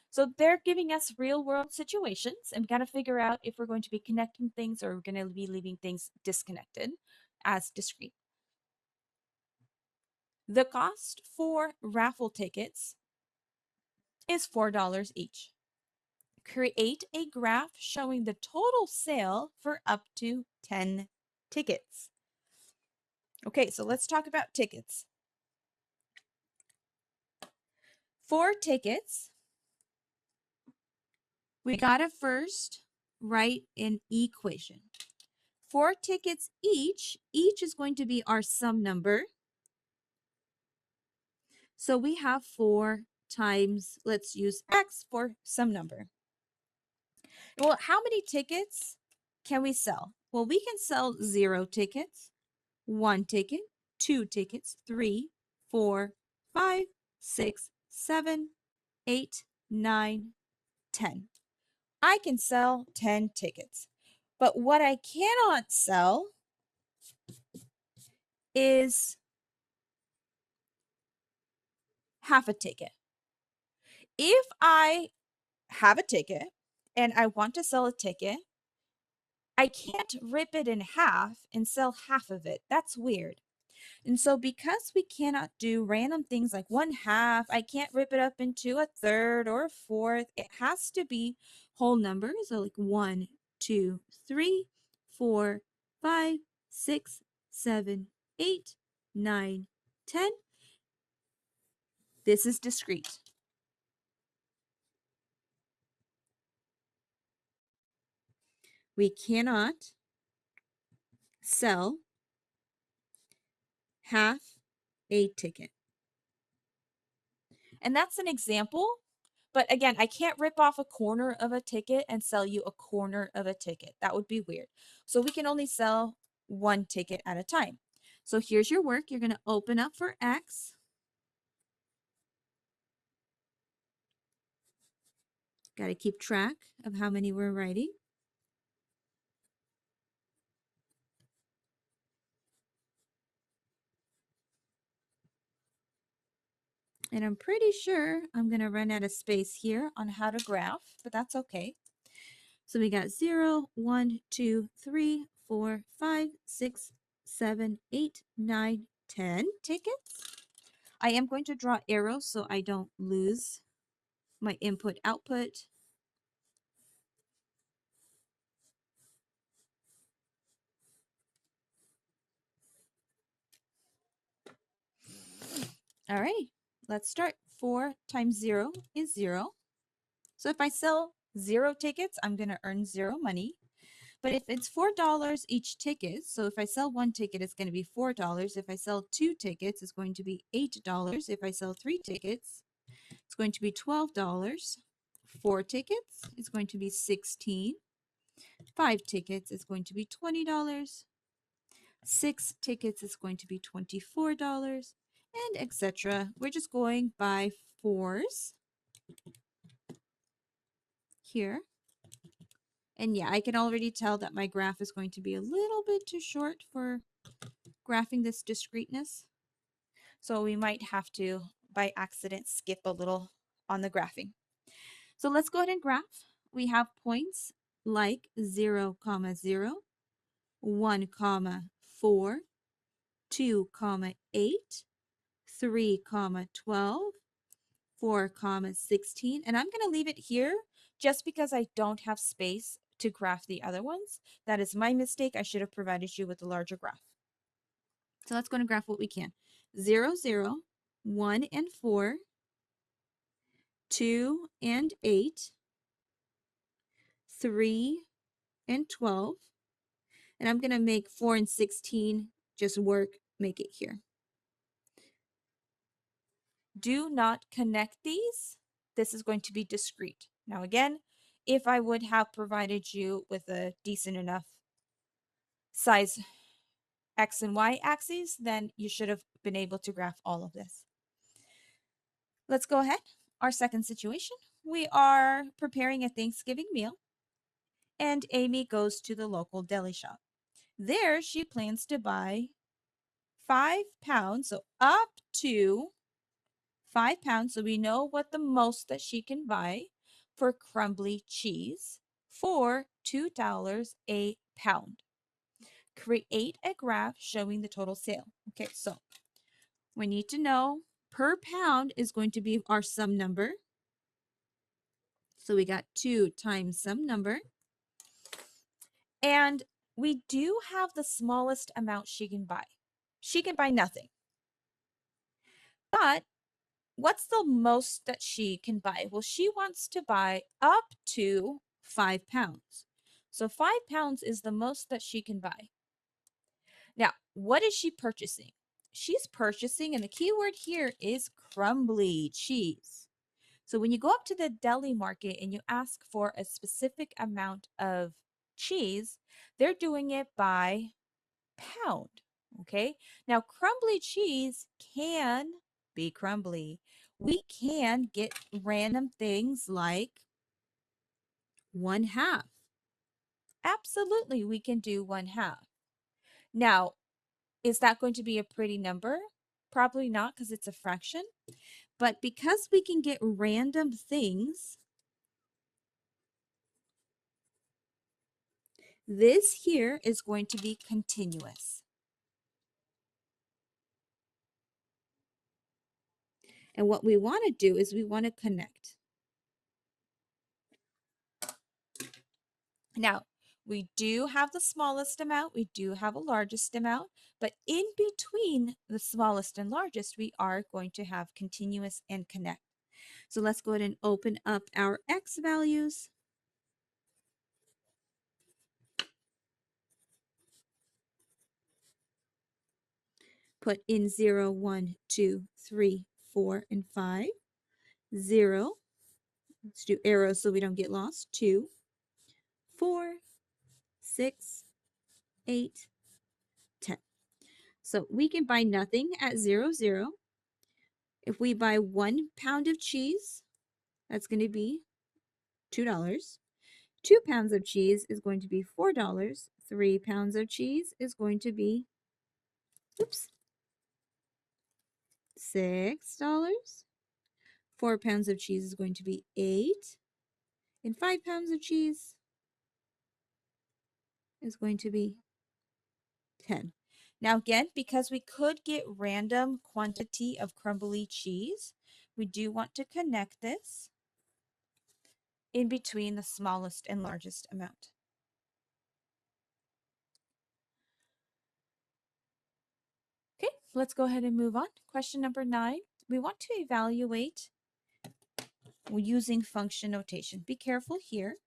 so they're giving us real world situations, and we got to figure out if we're going to be connecting things or we're going to be leaving things disconnected as discrete. The cost for raffle tickets is $4 each. Create a graph showing the total sale for up to 10 tickets. Okay, so let's talk about tickets. For tickets, we gotta first write an equation. 4 tickets each is going to be our sum number. So we have 4 times, let's use x for sum number. Well, how many tickets can we sell? Well, we can sell 0 tickets, 1 ticket, 2 tickets, 3, 4, 5, 6, 7, 8, 9, 10. I can sell 10 tickets. But what I cannot sell is half a ticket. If I have a ticket and I want to sell a ticket, I can't rip it in half and sell half of it. That's weird. And so because we cannot do random things like 1/2, I can't rip it up into a third or a fourth. It has to be whole numbers. So like 1, 2, 3, 4, 5, 6, 7, 8, 9, 10. This is discrete. We cannot sell half a ticket. And that's an example. But again, I can't rip off a corner of a ticket and sell you a corner of a ticket. That would be weird. So we can only sell 1 ticket at a time. So here's your work. You're going to open up for X. Got to keep track of how many we're writing. And I'm pretty sure I'm going to run out of space here on how to graph, but that's okay. So we got 0, 1, 2, 3, 4, 5, 6, 7, 8, 9, 10 tickets. I am going to draw arrows so I don't lose my input output. All right, let's start. 4 times 0 is 0. So if I sell 0 tickets, I'm going to earn 0 money. But if it's $4 each ticket, so if I sell 1 ticket, it's going to be $4. If I sell 2 tickets, it's going to be $8. If I sell 3 tickets, it's going to be $12. 4 tickets is going to be $16. 5 tickets is going to be $20. 6 tickets is going to be $24, and etc. We're just going by fours here. And yeah, I can already tell that my graph is going to be a little bit too short for graphing this discreteness. So we might have to, by accident, skip a little on the graphing. So let's go ahead and graph. We have points like 0, 0, 1, 4, 2, 8, 3, 12, 4, 16. And I'm going to leave it here just because I don't have space to graph the other ones. That is my mistake. I should have provided you with a larger graph. So let's go and graph what we can. 0, 0, 1 and 4, 2 and 8, 3 and 12, and I'm going to make 4 and 16 just work, make it here. Do not connect these. This is going to be discrete. Now again, if I would have provided you with a decent enough size X and Y axes, then you should have been able to graph all of this. Let's go ahead. Our second situation, we are preparing a Thanksgiving meal, and Amy goes to the local deli shop. There, she plans to buy 5 pounds, so up to 5 pounds, so we know what the most that she can buy for crumbly cheese for $2 a pound. Create a graph showing the total sale. Okay, so we need to know per pound is going to be our sum number. So we got 2 times some number. And we do have the smallest amount she can buy. She can buy nothing. But what's the most that she can buy? Well, she wants to buy up to 5 pounds. So 5 pounds is the most that she can buy. Now, what is she purchasing? She's purchasing, and the key word here is crumbly cheese. So when you go up to the deli market and you ask for a specific amount of cheese, they're doing it by pound. Okay. Now, crumbly cheese can be crumbly. We can get random things like 1/2. Absolutely, we can do 1/2. Now, is that going to be a pretty number? Probably not, because it's a fraction. But because we can get random things, this here is going to be continuous. And what we want to do is we want to connect. Now, we do have the smallest amount, we do have a largest amount, but in between the smallest and largest, we are going to have continuous and connect. So let's go ahead and open up our X values. Put in 0, 1, 2, 3, 4, and 5. 0. Let's do arrows so we don't get lost. 2, 4, 6, 8, 10. So we can buy nothing at 0, 0. If we buy 1 pound of cheese, that's going to be $2. 2 pounds of cheese is going to be $4. 3 pounds of cheese is going to be, oops, $6. 4 pounds of cheese is going to be 8. And 5 pounds of cheese is going to be 10. Now again, because we could get random quantity of crumbly cheese, we do want to connect this in between the smallest and largest amount. Okay, let's go ahead and move on. Question number 9. We want to evaluate using function notation. Be careful here,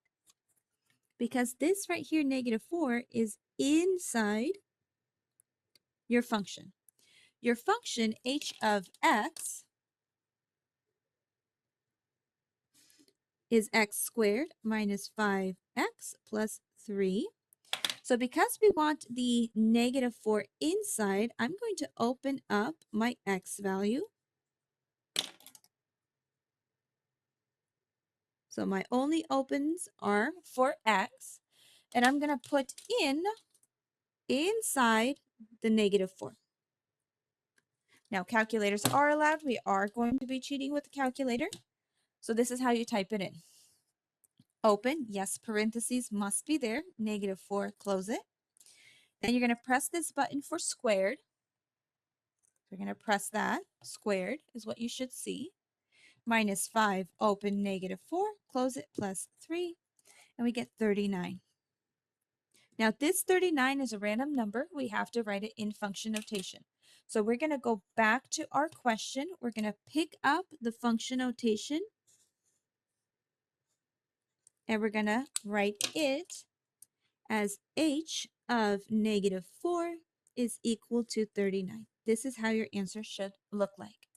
because this right here, -4, is inside your function. Your function h of x is x squared minus 5x plus 3. So because we want the -4 inside, I'm going to open up my x value. So my only opens are for x, and I'm going to put in inside the -4. Now, calculators are allowed. We are going to be cheating with the calculator. So this is how you type it in. Open, yes, parentheses must be there. -4, close it. Then you're going to press this button for squared. We're going to press that. Squared is what you should see. -5, open, -4, close it, plus 3, and we get 39. Now, this 39 is a random number. We have to write it in function notation. So we're going to go back to our question. We're going to pick up the function notation and we're going to write it as h of -4 is equal to 39. This is how your answer should look like.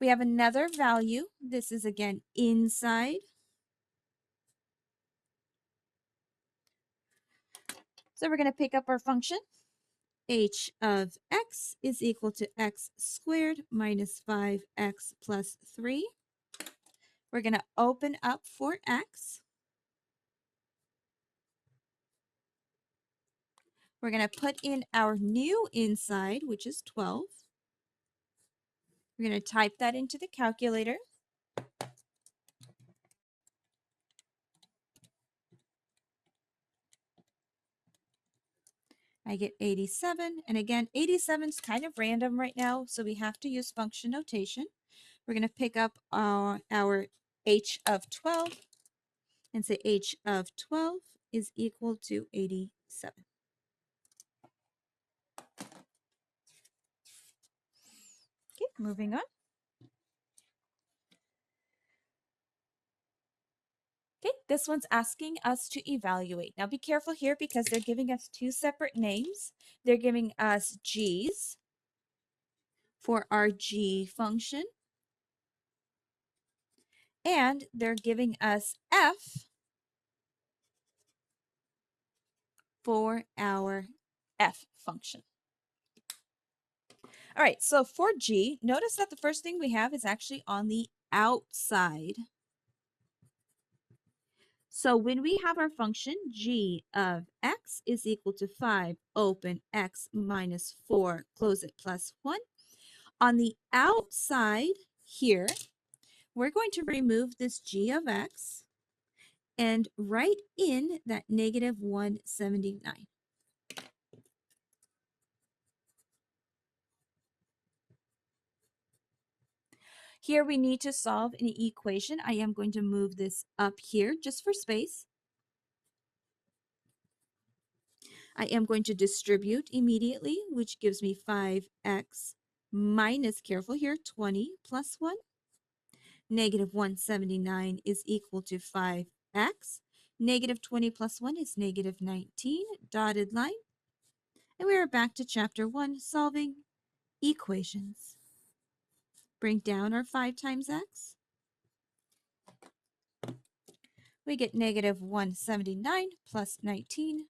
We have another value. This is again inside. So we're going to pick up our function. H of x is equal to x squared minus 5x plus 3. We're going to open up for x. We're going to put in our new inside, which is 12. We're going to type that into the calculator. I get 87. And again, 87 is kind of random right now, so we have to use function notation. We're going to pick up our h of 12 and say h of 12 is equal to 87. Okay, moving on. Okay, this one's asking us to evaluate. Now be careful here because they're giving us two separate names. They're giving us g's for our g function, and they're giving us f for our f function. All right, so for g, notice that the first thing we have is actually on the outside. So when we have our function g of x is equal to 5, open x minus 4, close it plus 1, on the outside here, we're going to remove this g of x and write in that negative 179. Here we need to solve an equation. I am going to move this up here just for space. I am going to distribute immediately, which gives me 5x minus, careful here, 20 plus 1. Negative 179 is equal to 5x. Negative 20 plus 1 is negative 19, dotted line. And we are back to chapter 1, solving equations. Bring down our 5 times x. We get negative 179 plus 19.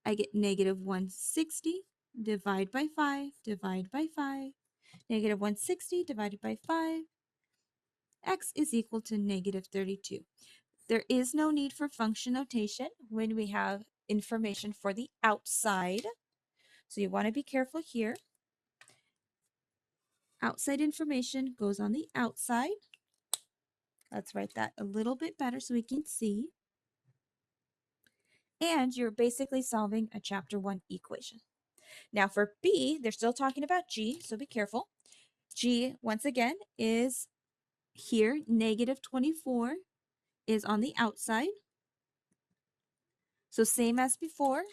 I get negative 160, divide by 5, divide by 5. Negative 160 divided by 5. X is equal to negative 32. There is no need for function notation when we have information for the outside. So you want to be careful here. Outside information goes on the outside. Let's write that a little bit better so we can see. And you're basically solving a chapter 1 equation. Now for B, they're still talking about G, so be careful. G, once again, is here. Negative 24 is on the outside. So same as before,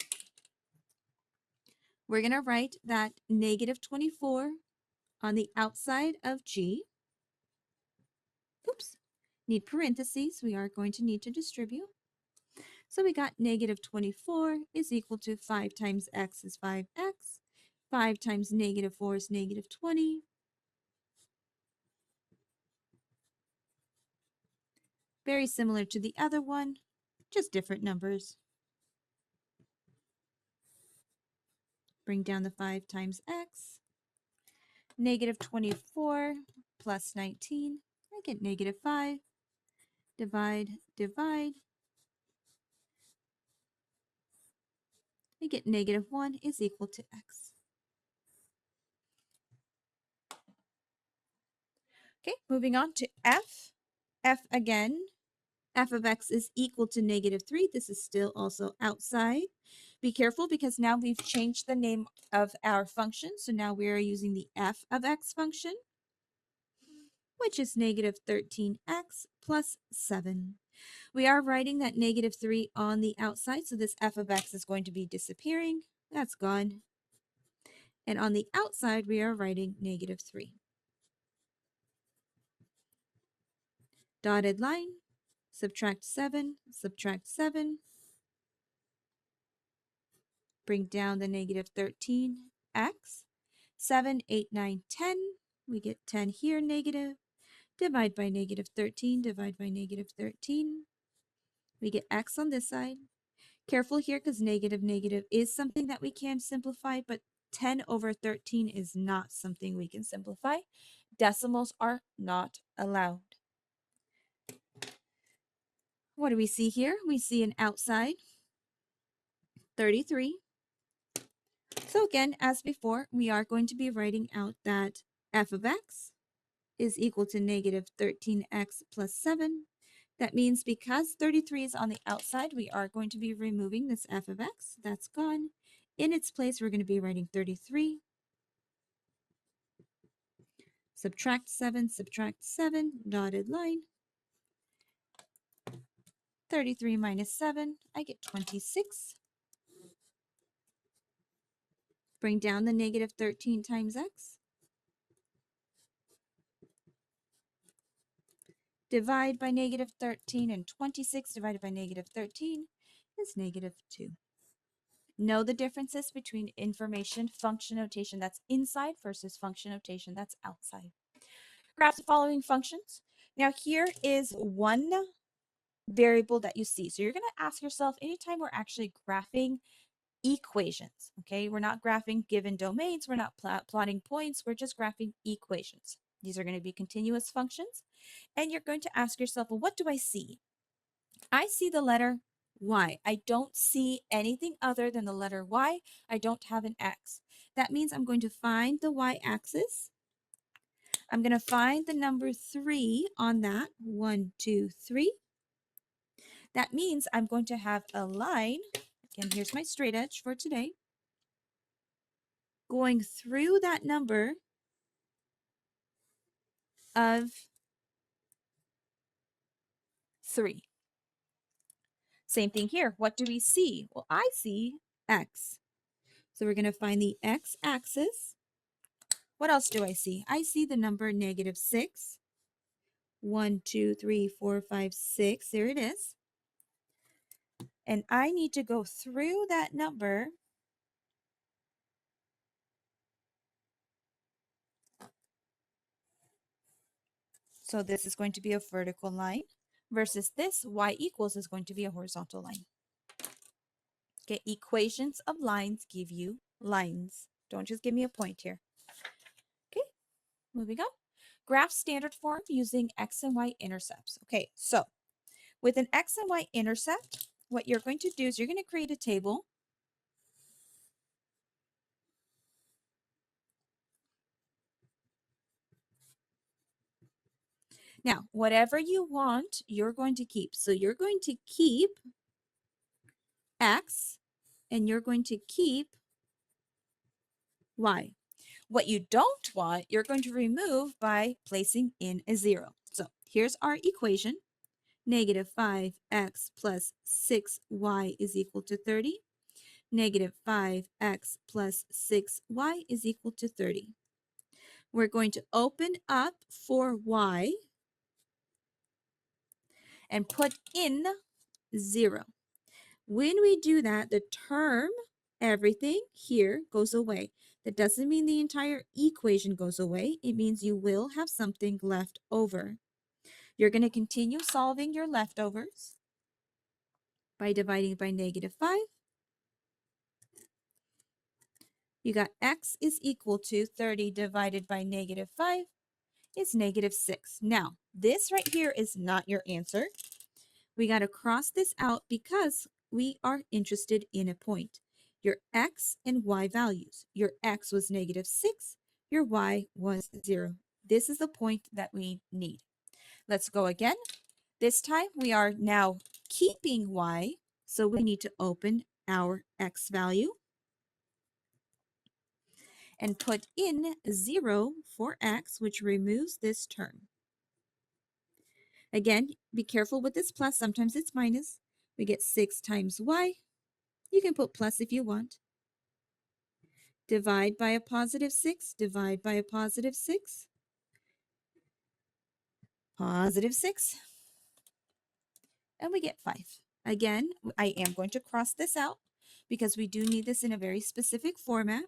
we're going to write that negative 24 on the outside of G. Oops, need parentheses. We are going to need to distribute. So we got negative 24 is equal to 5 times x is 5x. 5 times negative 4 is negative 20. Very similar to the other one, just different numbers. Bring down the 5 times x. Negative 24 plus 19. I get negative 5. Divide, divide. I get negative 1 is equal to x. Okay, moving on to f. F again. F of x is equal to negative 3. This is still also outside. Be careful because now we've changed the name of our function. So now we are using the f of x function, which is negative 13x plus 7. We are writing that negative 3 on the outside, so this f of x is going to be disappearing. That's gone. And on the outside, we are writing negative 3. Dotted line. subtract 7, subtract 7, bring down the negative 13x, 7, 8, 9, 10. We get 10 here, negative. Divide by negative 13, divide by negative 13. We get x on this side. Careful here because negative negative is something that we can simplify, but 10 over 13 is not something we can simplify. Decimals are not allowed. What do we see here? We see an outside 33. So again, as before, we are going to be writing out that f of x is equal to negative 13x plus 7. That means because 33 is on the outside, we are going to be removing this f of x. That's gone. In its place, we're going to be writing 33. Subtract 7, dotted line. 33 minus 7, I get 26. Bring down the negative 13 times x. Divide by negative 13, and 26 divided by negative 13 is negative 2. Know the differences between information function notation that's inside versus function notation that's outside. Graph the following functions. Now here is one variable that you see. So you're going to ask yourself anytime we're actually graphing equations, okay? We're not graphing given domains. We're not plotting points. We're just graphing equations. These are going to be continuous functions. And you're going to ask yourself, well, what do I see? I see the letter y. I don't see anything other than the letter y. I don't have an x. That means I'm going to find the y-axis. I'm going to find the number 3 on that. 1, 2, 3. That means I'm going to have a line. Again, here's my straight edge for today. Going through that number of 3. Same thing here. What do we see? Well, I see x. So we're going to find the x-axis. What else do I see? I see the number negative 6. 1, 2, 3, 4, 5, 6. There it is. And I need to go through that number so this is going to be a vertical line versus this y equals is going to be a horizontal line. Okay, equations of lines give you lines. Don't just give me a point here. Okay, moving on. Graph standard form using x and y intercepts. Okay, so with an x and y intercept, what you're going to do is you're going to create a table. Now, whatever you want, you're going to keep. So you're going to keep x and you're going to keep y. What you don't want, you're going to remove by placing in a 0. So here's our equation. Negative 5x plus 6y is equal to 30. Negative 5x plus 6y is equal to 30. We're going to open up for y and put in 0. When we do that, the term everything here goes away. That doesn't mean the entire equation goes away. It means you will have something left over. You're going to continue solving your leftovers by dividing by negative 5. You got x is equal to 30 divided by negative 5 is negative 6. Now, this right here is not your answer. We got to cross this out because we are interested in a point. Your x and y values. Your x was negative 6. Your y was 0. This is the point that we need. Let's go again. This time we are now keeping y, so we need to open our x value and put in 0 for x, which removes this term. Again, be careful with this plus. Sometimes it's minus. We get 6 times y. You can put plus if you want. Divide by a positive 6. Divide by a positive 6. Positive 6. and we get 5. Again, I am going to cross this out because we do need this in a very specific format,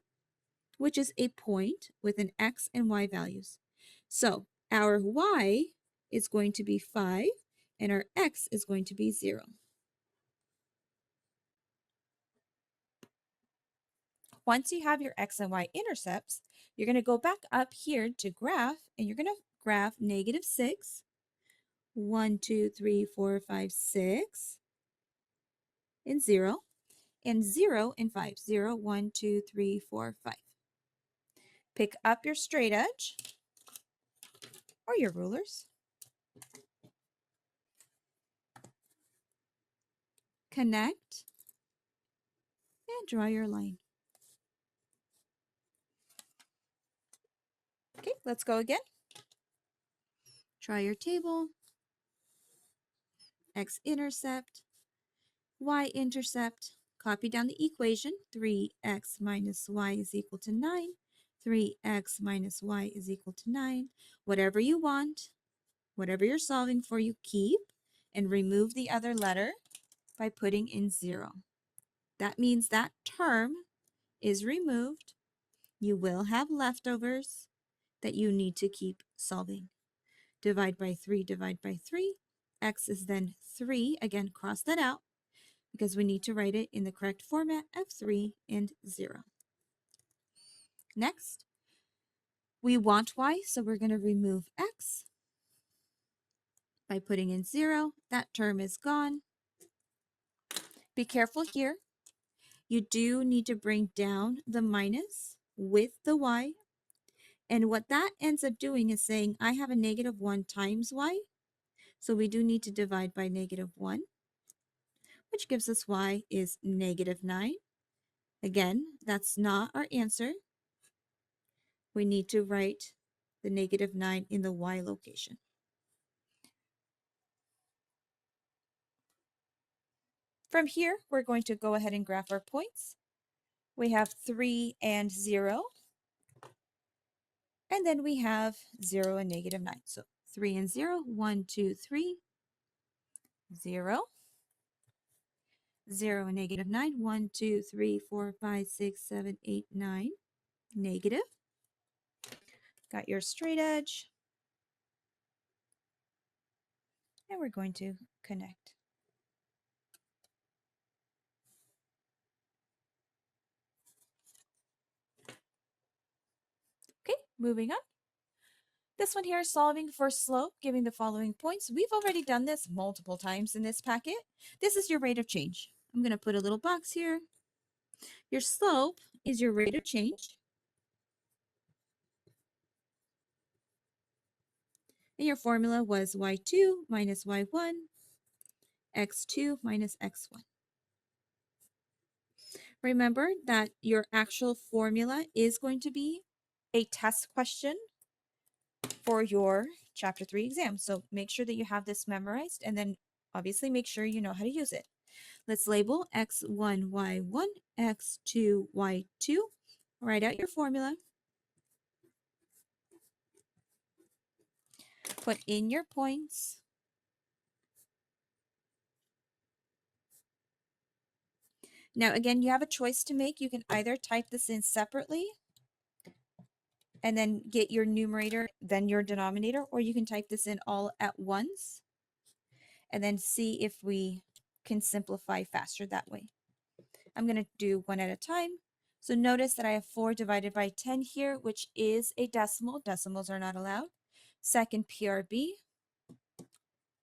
which is a point with an x and y values. So our y is going to be 5 and our x is going to be 0. Once you have your x and y intercepts, you're going to go back up here to graph, and you're going to graph -6, 1, 2, 3, 4, 5, 6, and 0, and 0 and 5. 0, 1, 2, 3, 4, 5. Pick up your straight edge or your rulers. Connect and draw your line. Okay, let's go again. Try your table. X-intercept, Y-intercept. Copy down the equation. 3x minus y is equal to 9. 3x minus y is equal to 9. Whatever you want, whatever you're solving for, you keep and remove the other letter by putting in 0. That means that term is removed. You will have leftovers that you need to keep solving. Divide by 3, divide by 3. X is then 3. Again, cross that out because we need to write it in the correct format of 3 and 0. Next, we want y, so we're going to remove x by putting in 0. That term is gone. Be careful here. You do need to bring down the minus with the y. And what that ends up doing is saying I have a -1 times y. So we do need to divide by -1, which gives us y is -9. Again, that's not our answer. We need to write the -9 in the y location. From here, we're going to go ahead and graph our points. We have 3 and 0. And then we have 0 and -9. So 3 and 0, 1, 2, 3, 0. 0 and -9, 1, 2, 3, 4, 5, 6, 7, 8, 9. Negative. Got your straight edge. And we're going to connect. Okay, moving on. This one here is solving for slope, giving the following points. We've already done this multiple times in this packet. This is your rate of change. I'm going to put a little box here. Your slope is your rate of change. And your formula was y2 minus y1, x2 minus x1. Remember that your actual formula is going to be a test question for your Chapter 3 exam. So make sure that you have this memorized, and then obviously make sure you know how to use it. Let's label x1, y1, x2, y2. Write out your formula. Put in your points. Now, again, you have a choice to make. You can either type this in separately and then get your numerator, then your denominator, or you can type this in all at once and then see if we can simplify faster that way. I'm going to do one at a time. So notice that I have 4 divided by 10 here, which is a decimal. Decimals are not allowed. Second PRB.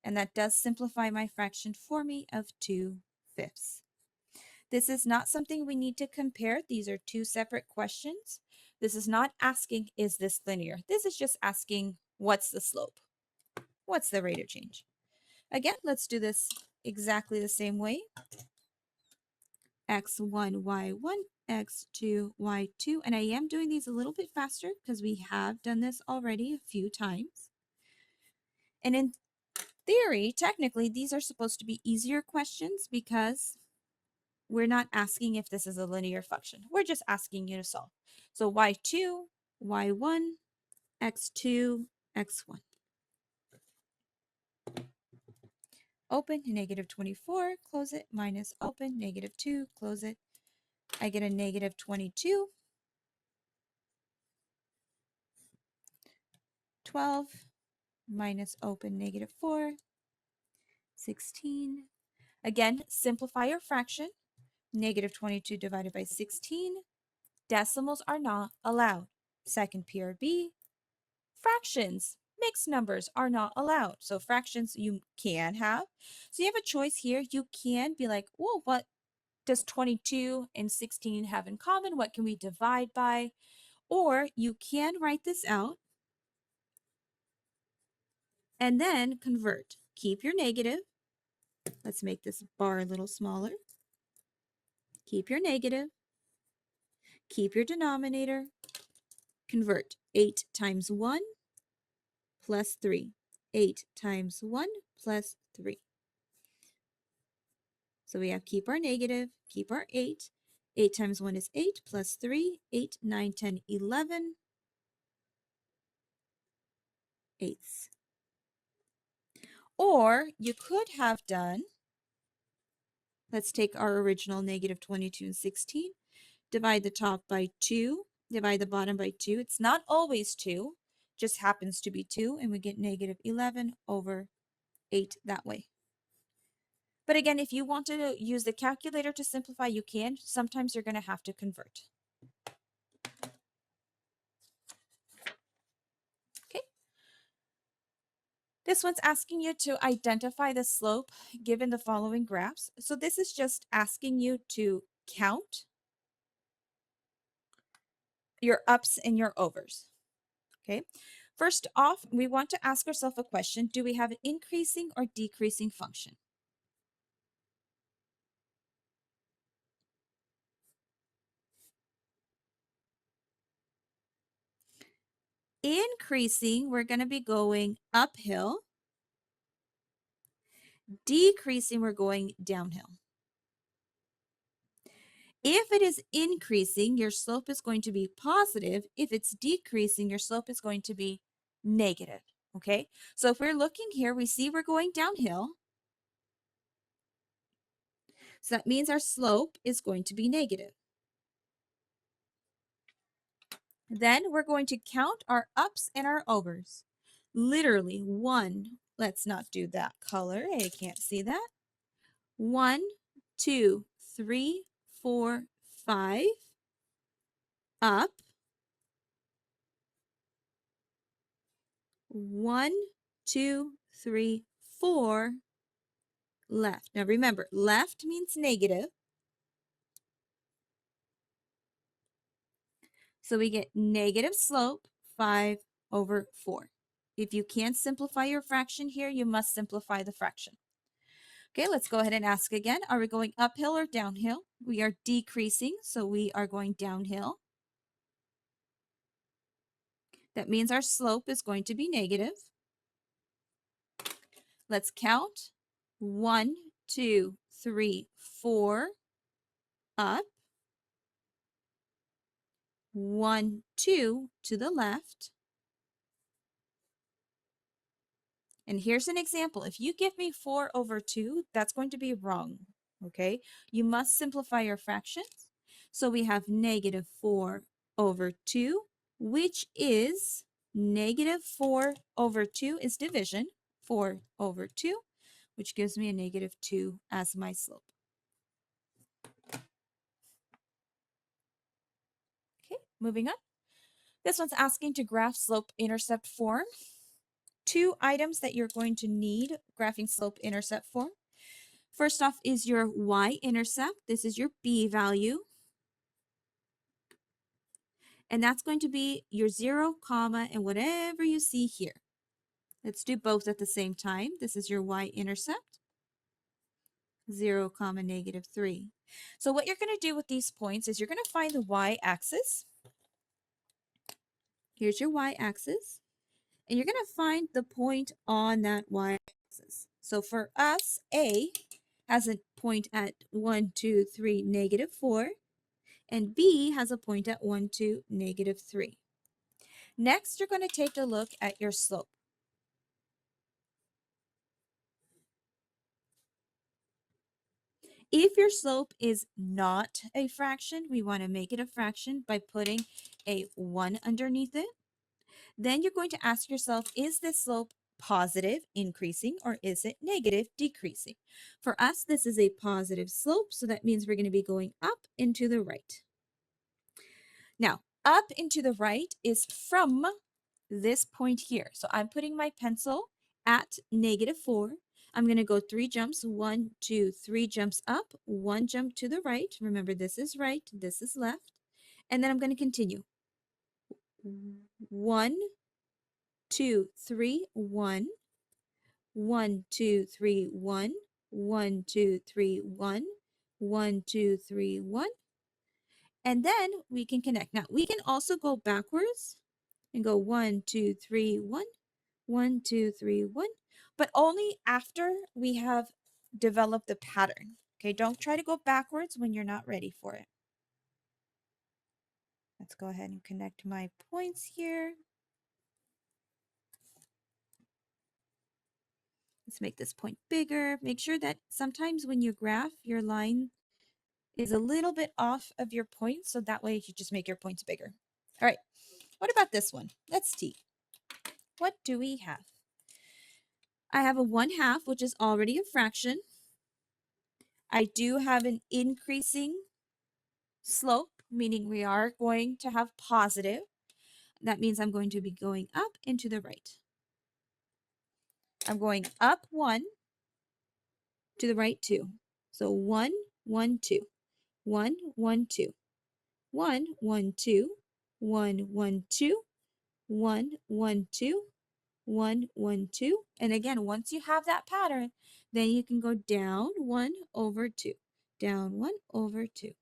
And that does simplify my fraction for me of 2/5. This is not something we need to compare. These are 2 separate questions. This is not asking, is this linear? This is just asking, what's the slope? What's the rate of change? Again, let's do this exactly the same way. x1, y1, x2, y2. And I am doing these a little bit faster because we have done this already a few times. And in theory, technically, these are supposed to be easier questions because we're not asking if this is a linear function. We're just asking you to solve. So y2, y1, x2, x1. open, negative 24, close it, minus open, negative 2, close it. I get a negative 22, 12, minus open, negative 4, 16. Again, simplify your fraction. Negative 22 divided by 16. Decimals are not allowed. Second PRB. Fractions, mixed numbers are not allowed. So fractions you can have. So you have a choice here. You can be like, well, what does 22 and 16 have in common? What can we divide by? Or you can write this out and then convert. Keep your negative. Let's make this bar a little smaller. Keep your negative. Keep your denominator. Convert. 8 times 1 plus 3. 8 times 1 plus 3. So we have keep our negative, keep our 8. 8 times 1 is 8 plus 3. 8, 9, 10, 11 eighths. Or you could have done, let's take our original negative 22 and 16. Divide the top by 2. Divide the bottom by 2. It's not always 2. Just happens to be 2. And we get negative 11 over 8 that way. But again, if you want to use the calculator to simplify, you can. Sometimes you're going to have to convert. Okay. This one's asking you to identify the slope given the following graphs. So this is just asking you to count your ups and your overs. Okay. First off, we want to ask ourselves a question. Do we have an increasing or decreasing function? Increasing, we're going to be going uphill. Decreasing, we're going downhill. If it is increasing, your slope is going to be positive. If it's decreasing, your slope is going to be negative. Okay, so if we're looking here, we see we're going downhill. So that means our slope is going to be negative. Then we're going to count our ups and our overs. Literally 1. Let's not do that color. I can't see that. 1, 2, 3, 4, 5. Up. 1, 2, 3, 4. Left. Now remember, left means negative. So we get negative slope 5 over 4. If you can't simplify your fraction here, you must simplify the fraction. Okay, let's go ahead and ask again. Are we going uphill or downhill? We are decreasing, so we are going downhill. That means our slope is going to be negative. Let's count. 1, 2, 3, 4. Up. 1, 2 to the left. And here's an example. If you give me 4 over 2, that's going to be wrong, okay? You must simplify your fractions. So we have negative 4 over 2, which is negative 4 over 2 is division, 4 over 2, which gives me a negative 2 as my slope. Okay, moving on. This one's asking to graph slope-intercept form. 2 items that you're going to need graphing slope-intercept form. First off is your y-intercept. This is your b value. And that's going to be your 0, comma, and whatever you see here. Let's do both at the same time. This is your y-intercept. 0, comma, negative 3. So what you're going to do with these points is you're going to find the y-axis. Here's your y-axis. And you're going to find the point on that y-axis. So for us, A has a point at 1, 2, 3, negative 4. And B has a point at 1, 2, negative 3. Next, you're going to take a look at your slope. If your slope is not a fraction, we want to make it a fraction by putting a 1 underneath it. Then you're going to ask yourself, is this slope positive, increasing, or is it negative, decreasing? For us, this is a positive slope, so that means we're going to be going up and to the right. Now, up and to the right is from this point here. So I'm putting my pencil at -4. I'm going to go 3 jumps, 1, 2, 3 jumps up, 1 jump to the right. Remember, this is right, this is left. And then I'm going to continue. 1, 2, 3, 1, 1, 2, 3, 1, 1, 2, 3, 1, 1, 2, 3, 1. And then we can connect. Now, we can also go backwards and go 1, 2, 3, 1, 1, 2, 3, 1, but only after we have developed the pattern. Okay, don't try to go backwards when you're not ready for it. Let's go ahead and connect my points here. Let's make this point bigger. Make sure that sometimes when you graph, your line is a little bit off of your point, so that way you just make your points bigger. All right, what about this one? Let's see. What do we have? I have a 1/2, which is already a fraction. I do have an increasing slope, meaning we are going to have positive. That means I'm going to be going up and to the right. I'm going up 1, to the right 2. So 1, 1, 2, 1, 1, 2, 1, 1, 2, 1, 1, 2, 1, 1, 2, 1, 1, 2. And again, once you have that pattern, then you can go down 1 over 2, down 1 over 2.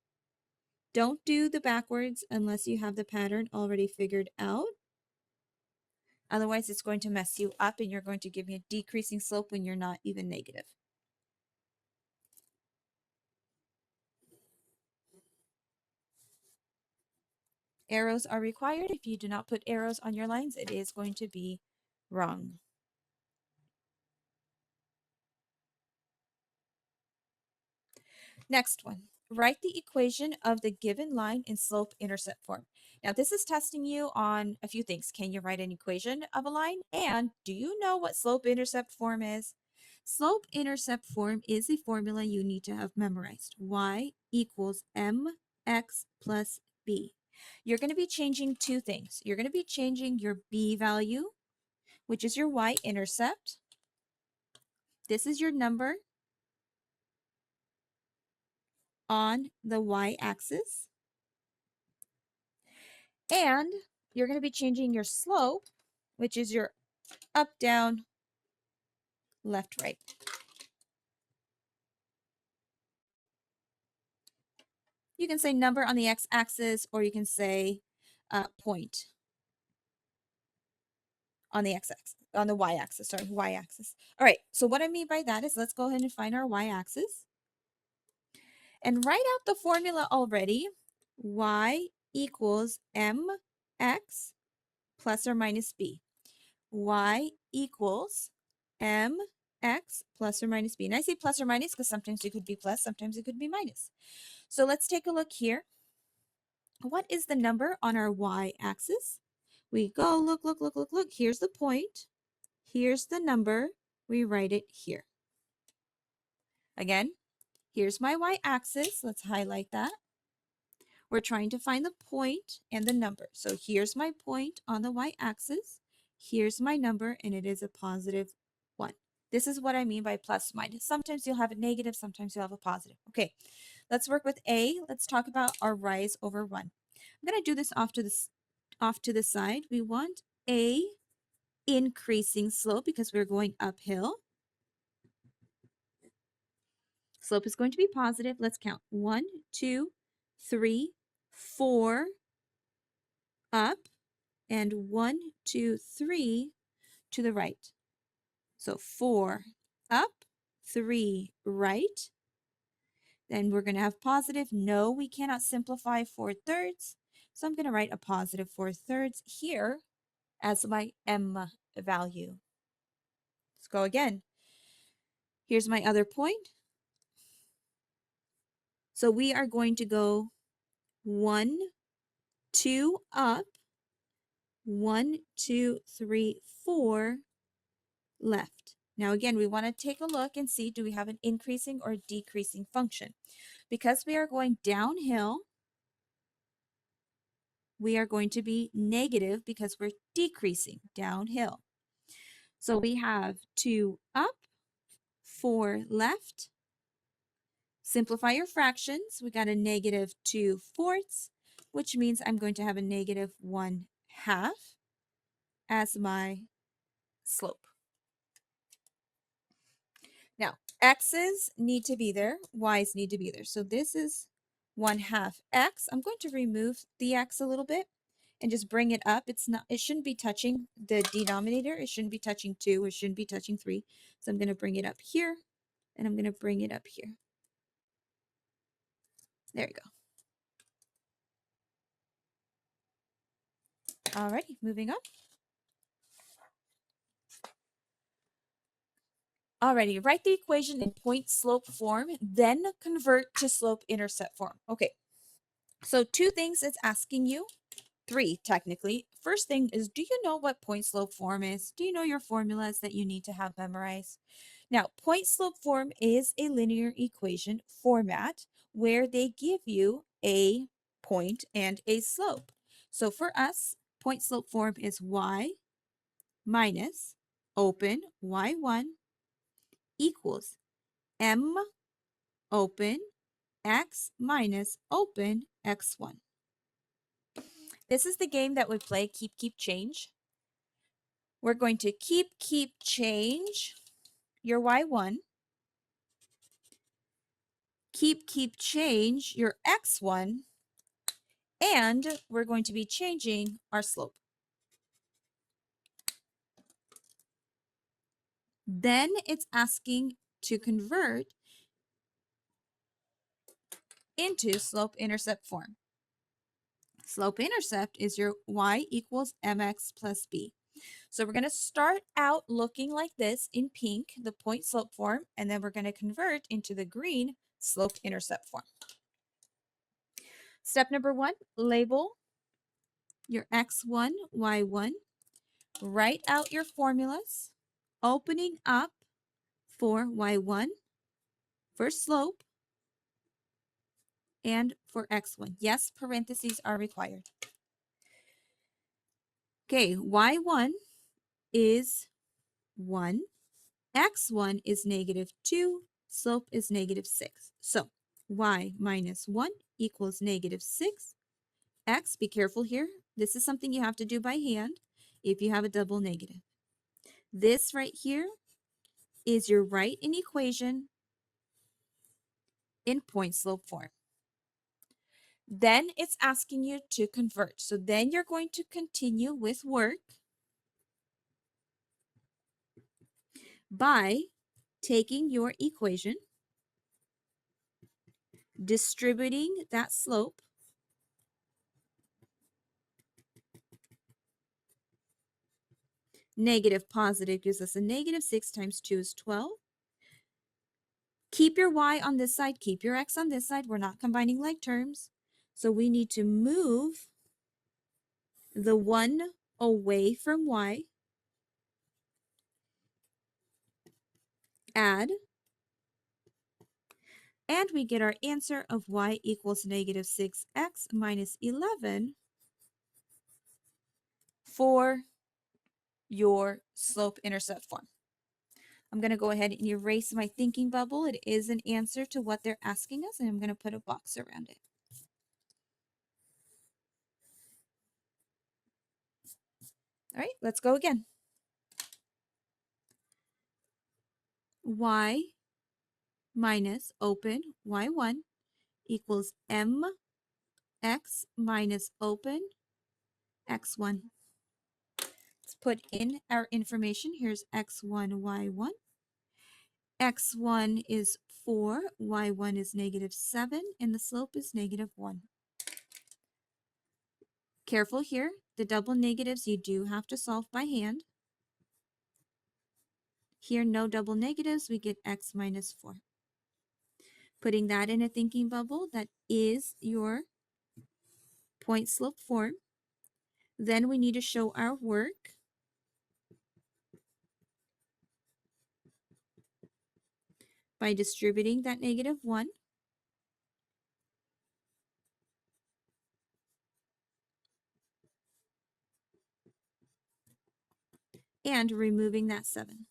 Don't do the backwards unless you have the pattern already figured out. Otherwise, it's going to mess you up and you're going to give me a decreasing slope when you're not even negative. Arrows are required. If you do not put arrows on your lines, it is going to be wrong. Next one, write the equation of the given line in slope-intercept form. Now, this is testing you on a few things. Can you write an equation of a line? And do you know what slope-intercept form is? Slope-intercept form is a formula you need to have memorized. Y equals mx plus b. You're going to be changing two things. You're going to be changing your b value, which is your y-intercept. This is your number on the y-axis. And you're going to be changing your slope, which is your up, down, left, right. You can say number on the x-axis, or you can say point on the x-axis, on the y-axis, sorry, y-axis. All right, so what I mean by that is let's go ahead and find our y-axis and write out the formula already. Y equals mx plus or minus b. Y equals mx plus or minus b. And I say plus or minus because sometimes it could be plus, sometimes it could be minus. So let's take a look here. What is the number on our y-axis? We go, look, look, look, look, look. Here's the point. Here's the number. We write it here. Again, here's my y-axis. Let's highlight that. We're trying to find the point and the number. So here's my point on the y-axis. Here's my number, and it is a positive 1. This is what I mean by plus minus. Sometimes you'll have a negative, sometimes you'll have a positive. Okay, let's work with A. Let's talk about our rise over 1. I'm going to do this off to the side. We want a increasing slope because we're going uphill. Slope is going to be positive. Let's count. 1, 2, 3, 4 up, and 1, 2, 3 to the right. So 4 up, 3 right. Then we're going to have positive. No, we cannot simplify 4/3. So I'm going to write a positive 4/3 here as my m value. Let's go again. Here's my other point. So we are going to go 1, 2 up, 1, 2, 3, 4 left. Now again, we want to take a look and see, do we have an increasing or decreasing function? Because we are going downhill, we are going to be negative because we're decreasing downhill. So we have 2 up, 4 left. Simplify your fractions. We got a negative 2/4, which means I'm going to have a negative 1/2 as my slope. Now, x's need to be there, y's need to be there. So this is 1/2 x. I'm going to remove the x a little bit and just bring it up. It shouldn't be touching the denominator. It shouldn't be touching 2. It shouldn't be touching 3. So I'm going to bring it up here and I'm going to bring it up here. There you go. Alrighty, moving on. Alrighty, write the equation in point slope form, then convert to slope intercept form. Okay, so 2 things it's asking you. 3 technically. First thing is, do you know what point slope form is? Do you know your formulas that you need to have memorized? Now, point slope form is a linear equation format where they give you a point and a slope. So for us, point slope form is y minus open y1 equals m open x minus open x1. This is the game that we play keep, change. We're going to keep, change your y1. Keep, change your x1. And we're going to be changing our slope. Then it's asking to convert into slope-intercept form. Slope-intercept is your y equals mx plus b. So we're going to start out looking like this in pink, the point slope form, and then we're going to convert into the green slope-intercept form. Step number 1, label your x1, y1. Write out your formulas, opening up for y1, for slope, and for x1. Yes, parentheses are required. Okay, y1 is 1. X1 is -2. Slope is -6. So y minus 1 equals -6. X, be careful here. This is something you have to do by hand if you have a double negative. This right here is your right in equation in point slope form. Then it's asking you to convert. So then you're going to continue with work by taking your equation, distributing that slope, negative positive gives us a -6 times 2 is 12. Keep your y on this side, keep your x on this side. We're not combining like terms. So we need to move the 1 away from y, add, and we get our answer of y equals -6x minus 11 for your slope-intercept form. I'm going to go ahead and erase my thinking bubble. It is an answer to what they're asking us, and I'm going to put a box around it. All right, let's go again. Y minus open y1 equals mx minus open x1. Let's put in our information. Here's x1, y1. x1 is 4, y1 is -7, and the slope is -1. Careful here, the double negatives you do have to solve by hand. Here, no double negatives, we get x minus 4. Putting that in a thinking bubble, that is your point slope form. Then we need to show our work by distributing that -1 and removing that 7.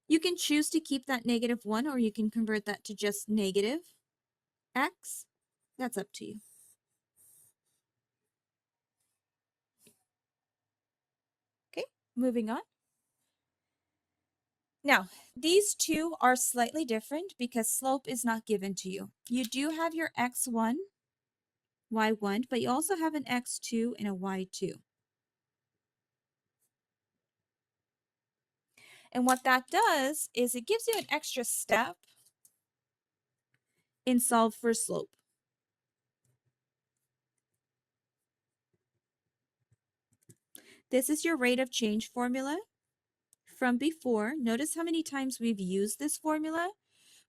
You can choose to keep that -1 or you can convert that to just negative x. That's up to you. Okay, moving on. Now, these two are slightly different because slope is not given to you. You do have your x1, y1, but you also have an x2 and a y2. And what that does is it gives you an extra step in solve for slope. This is your rate of change formula from before. Notice how many times we've used this formula.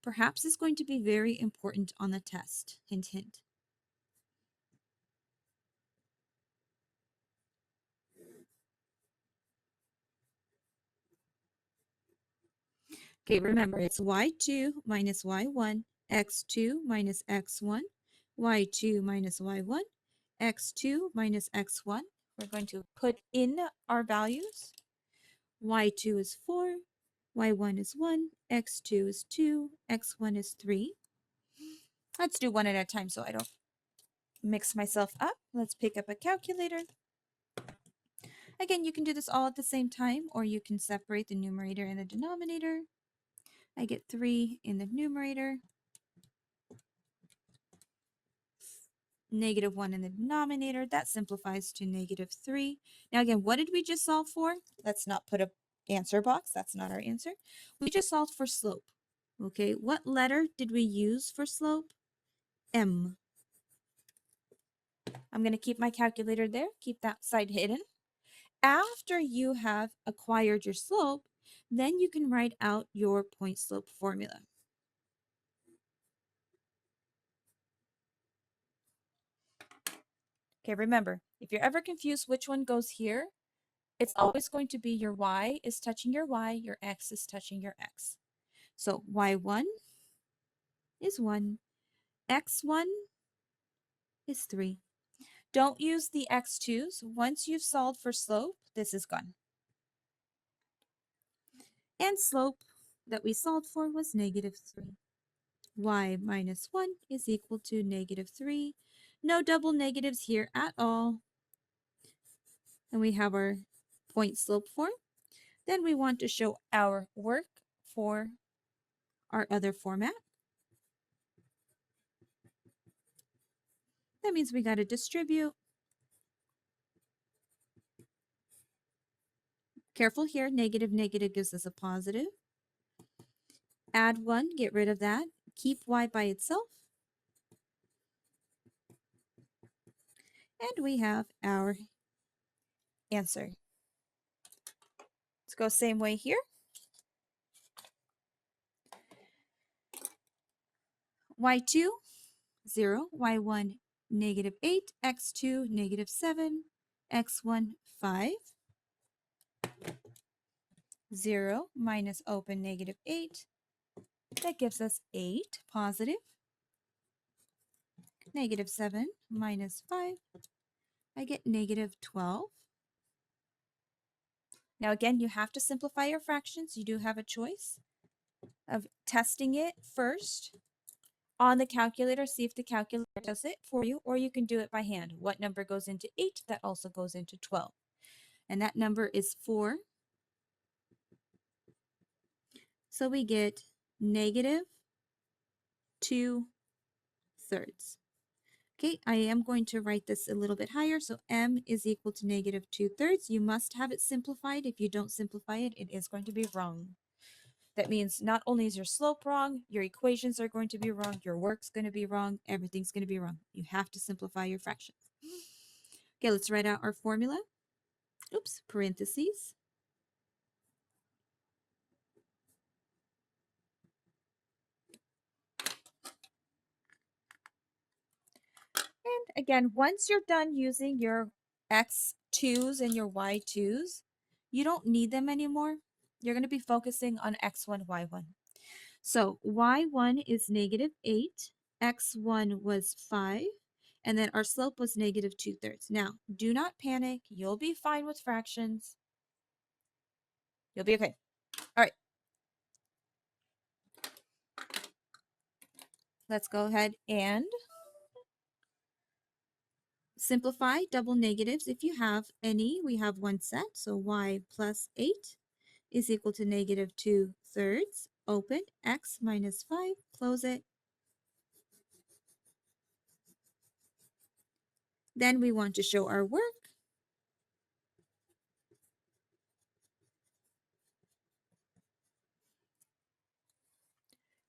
Perhaps it's going to be very important on the test. Hint, hint. Okay, remember it's y2 minus y1, x2 minus x1, y2 minus y1, x2 minus x1. We're going to put in our values. y2 is 4, y1 is 1, x2 is 2, x1 is 3. Let's do one at a time so I don't mix myself up. Let's pick up a calculator. Again, you can do this all at the same time, or you can separate the numerator and the denominator. I get 3 in the numerator, -1 in the denominator. That simplifies to -3. Now again, what did we just solve for? Let's not put a answer box. That's not our answer. We just solved for slope. Okay, what letter did we use for slope? M. I'm going to keep my calculator there. Keep that side hidden. After you have acquired your slope, then you can write out your point slope formula. Okay, remember, if you're ever confused which one goes here, it's always going to be your y is touching your y, your x is touching your x. So y1 is 1, x1 is 3. Don't use the x2s. Once you've solved for slope, this is gone. And slope that we solved for was -3. Y minus 1 is equal to -3. No double negatives here at all. And we have our point slope form. Then we want to show our work for our other format. That means we got to distribute. Careful here, negative gives us a positive. Add 1, get rid of that. Keep y by itself. And we have our answer. Let's go same way here. y2, 0, y1, -8, x2, -7, x1, 5. 0 minus open -8. That gives us 8 positive. -7 minus 5. I get -12. Now again, you have to simplify your fractions. You do have a choice of testing it first on the calculator, see if the calculator does it for you, or you can do it by hand. What number goes into 8? That also goes into 12. And that number is 4. So we get -2/3. Okay, I am going to write this a little bit higher. So m is equal to -2/3. You must have it simplified. If you don't simplify it, it is going to be wrong. That means not only is your slope wrong, your equations are going to be wrong, your work's going to be wrong, everything's going to be wrong. You have to simplify your fractions. Okay, let's write out our formula. oops, parentheses. And again, once you're done using your x2s and your y2s, you don't need them anymore. You're going to be focusing on x1, y1. So y1 is -8, x1 was 5, and then our slope was -2/3. Now, do not panic. You'll be fine with fractions. You'll be okay. All right. Let's go ahead and simplify double negatives. If you have any, we have one set. So y plus 8 is equal to -2/3. Open, x minus 5, close it. Then we want to show our work.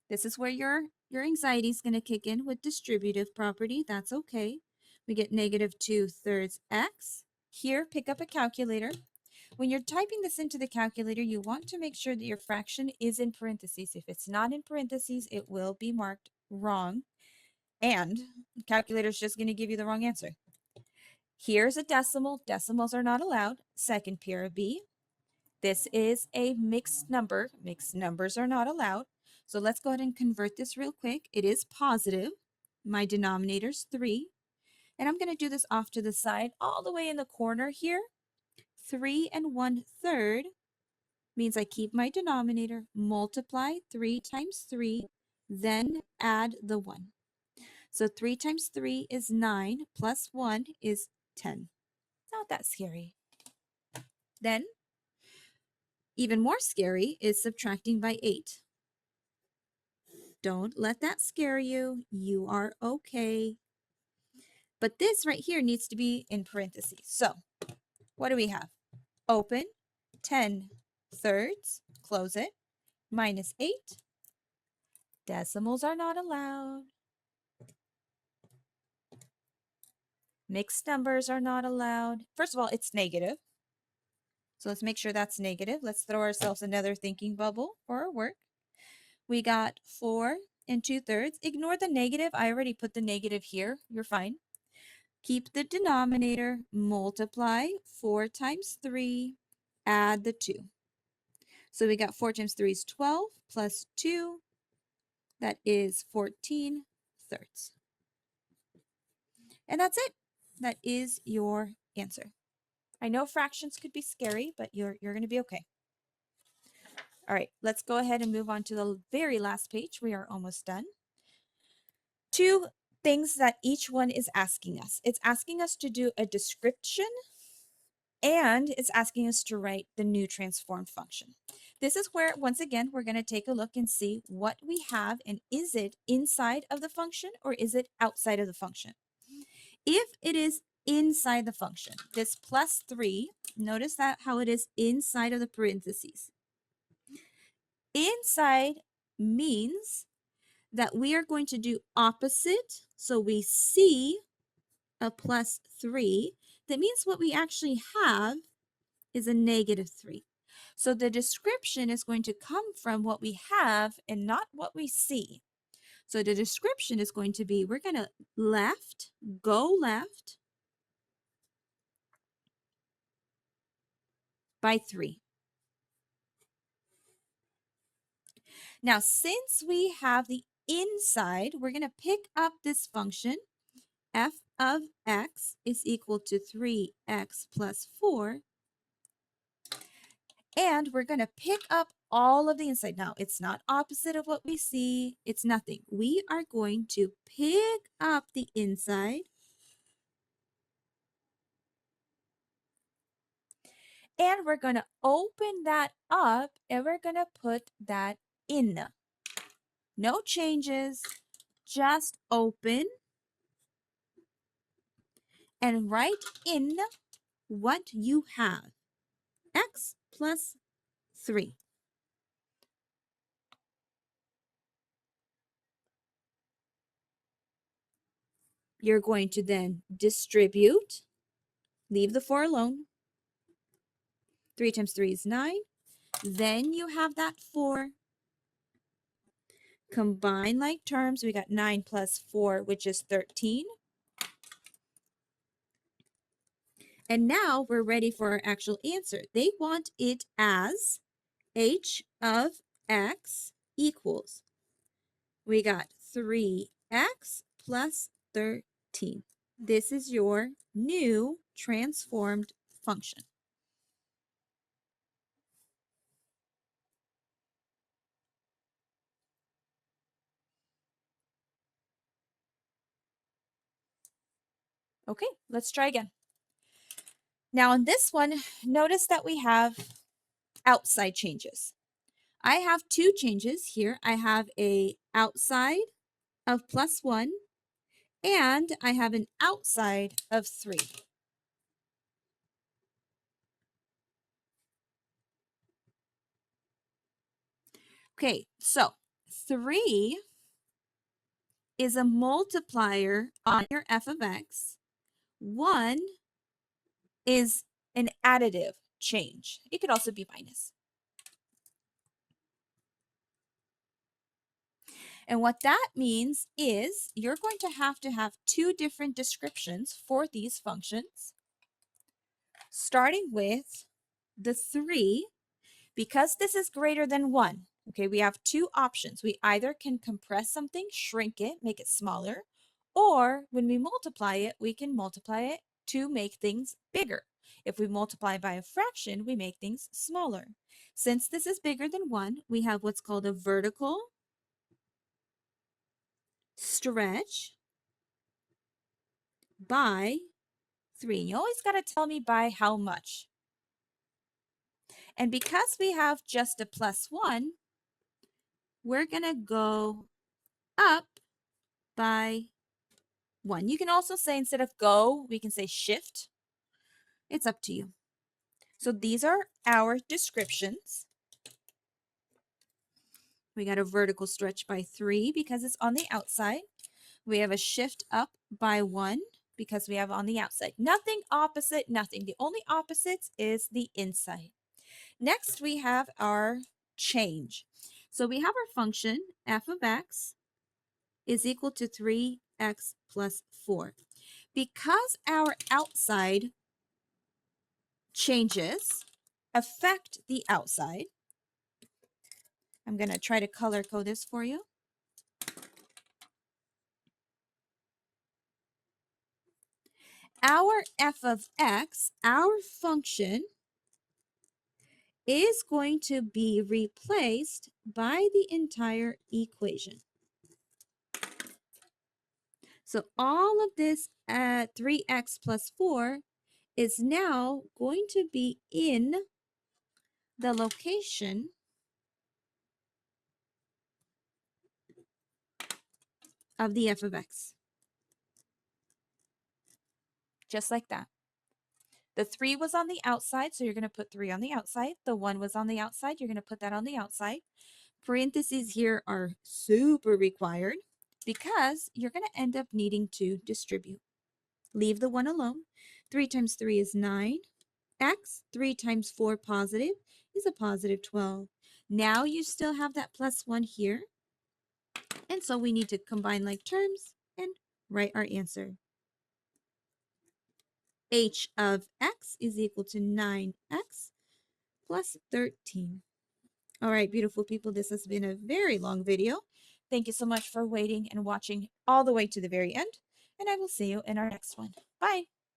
This is where your anxiety is going to kick in with distributive property. That's okay. We get -2/3 x. Here, pick up a calculator. When you're typing this into the calculator, you want to make sure that your fraction is in parentheses. If it's not in parentheses, it will be marked wrong, and the calculator is just going to give you the wrong answer. Here's a decimal. Decimals are not allowed. Second pair of B. This is a mixed number. Mixed numbers are not allowed. So let's go ahead and convert this real quick. It is positive. My denominator's 3. And I'm going to do this off to the side, all the way in the corner here. 3 1/3 means I keep my denominator, multiply 3 times 3, then add the 1. So 3 times 3 is 9, plus 1 is 10. Not that scary. Then, even more scary is subtracting by 8. Don't let that scare you. You are okay. But this right here needs to be in parentheses. So, what do we have? Open, 10/3, close it, minus 8. Decimals are not allowed. Mixed numbers are not allowed. First of all, it's negative. So let's make sure that's negative. Let's throw ourselves another thinking bubble for our work. We got 4 2/3. Ignore the negative. I already put the negative here. You're fine. Keep the denominator. Multiply 4 times 3. Add the 2. So we got 4 times 3 is 12 plus 2. That is 14/3. And that's it. That is your answer. I know fractions could be scary, but you're going to be okay. All right, let's go ahead and move on to the very last page. We are almost done. 2 things that each one is asking us. It's asking us to do a description, and it's asking us to write the new transformed function. This is where, once again, we're going to take a look and see what we have, and is it inside of the function or is it outside of the function? If it is inside the function, this plus 3, notice that how it is inside of the parentheses. Inside means that we are going to do opposite. So we see a plus 3. That means what we actually have is a -3. So the description is going to come from what we have and not what we see. So the description is going to be, we're going to go left by 3. Now, since we have the inside, we're going to pick up this function. F of x is equal to 3x plus 4. And we're going to pick up all of the inside. Now, it's not opposite of what we see. It's nothing. We are going to pick up the inside. And we're going to open that up and we're going to put that in. No changes. Just open and write in what you have. X plus 3. You're going to then distribute, leave the 4 alone, 3 times 3 is 9. Then you have that 4. Combine like terms. We got 9 plus 4, which is 13. And now we're ready for our actual answer. They want it as h of x equals. We got 3x plus 13. This is your new transformed function. Okay, let's try again. Now on this one, notice that we have outside changes. I have two changes here. I have a outside of +1 and I have an outside of 3. Okay, so 3 is a multiplier on your f of x. 1 is an additive change. It could also be minus. And what that means is you're going to have two different descriptions for these functions, starting with the 3. Because this is greater than 1, okay, we have two options. We either can compress something, shrink it, make it smaller, or when we multiply it, we can multiply it to make things bigger. If we multiply by a fraction, we make things smaller. Since this is bigger than 1, we have what's called a vertical stretch by 3. You always got to tell me by how much. And because we have just a +1, we're going to go up by 1. You can also say instead of go, we can say shift. It's up to you. So these are our descriptions. We got a vertical stretch by 3 because it's on the outside. We have a shift up by 1 because we have on the outside. Nothing opposite, nothing. The only opposites is the inside. Next, we have our change. So we have our function f of x is equal to 3x plus 4. Because our outside changes affect the outside, I'm going to try to color code this for you. Our f of x, our function, is going to be replaced by the entire equation. So all of this at 3x plus 4 is now going to be in the location of the f of x. Just like that. The 3 was on the outside, so you're going to put 3 on the outside. The 1 was on the outside, you're going to put that on the outside. Parentheses here are super required because you're going to end up needing to distribute. Leave the 1 alone. 3 times 3 is 9. X, 3 times 4 positive, is a positive 12. Now you still have that +1 here. And so we need to combine like terms and write our answer. H of x is equal to 9x plus 13. All right, beautiful people, this has been a very long video. Thank you so much for waiting and watching all the way to the very end, and I will see you in our next one. Bye.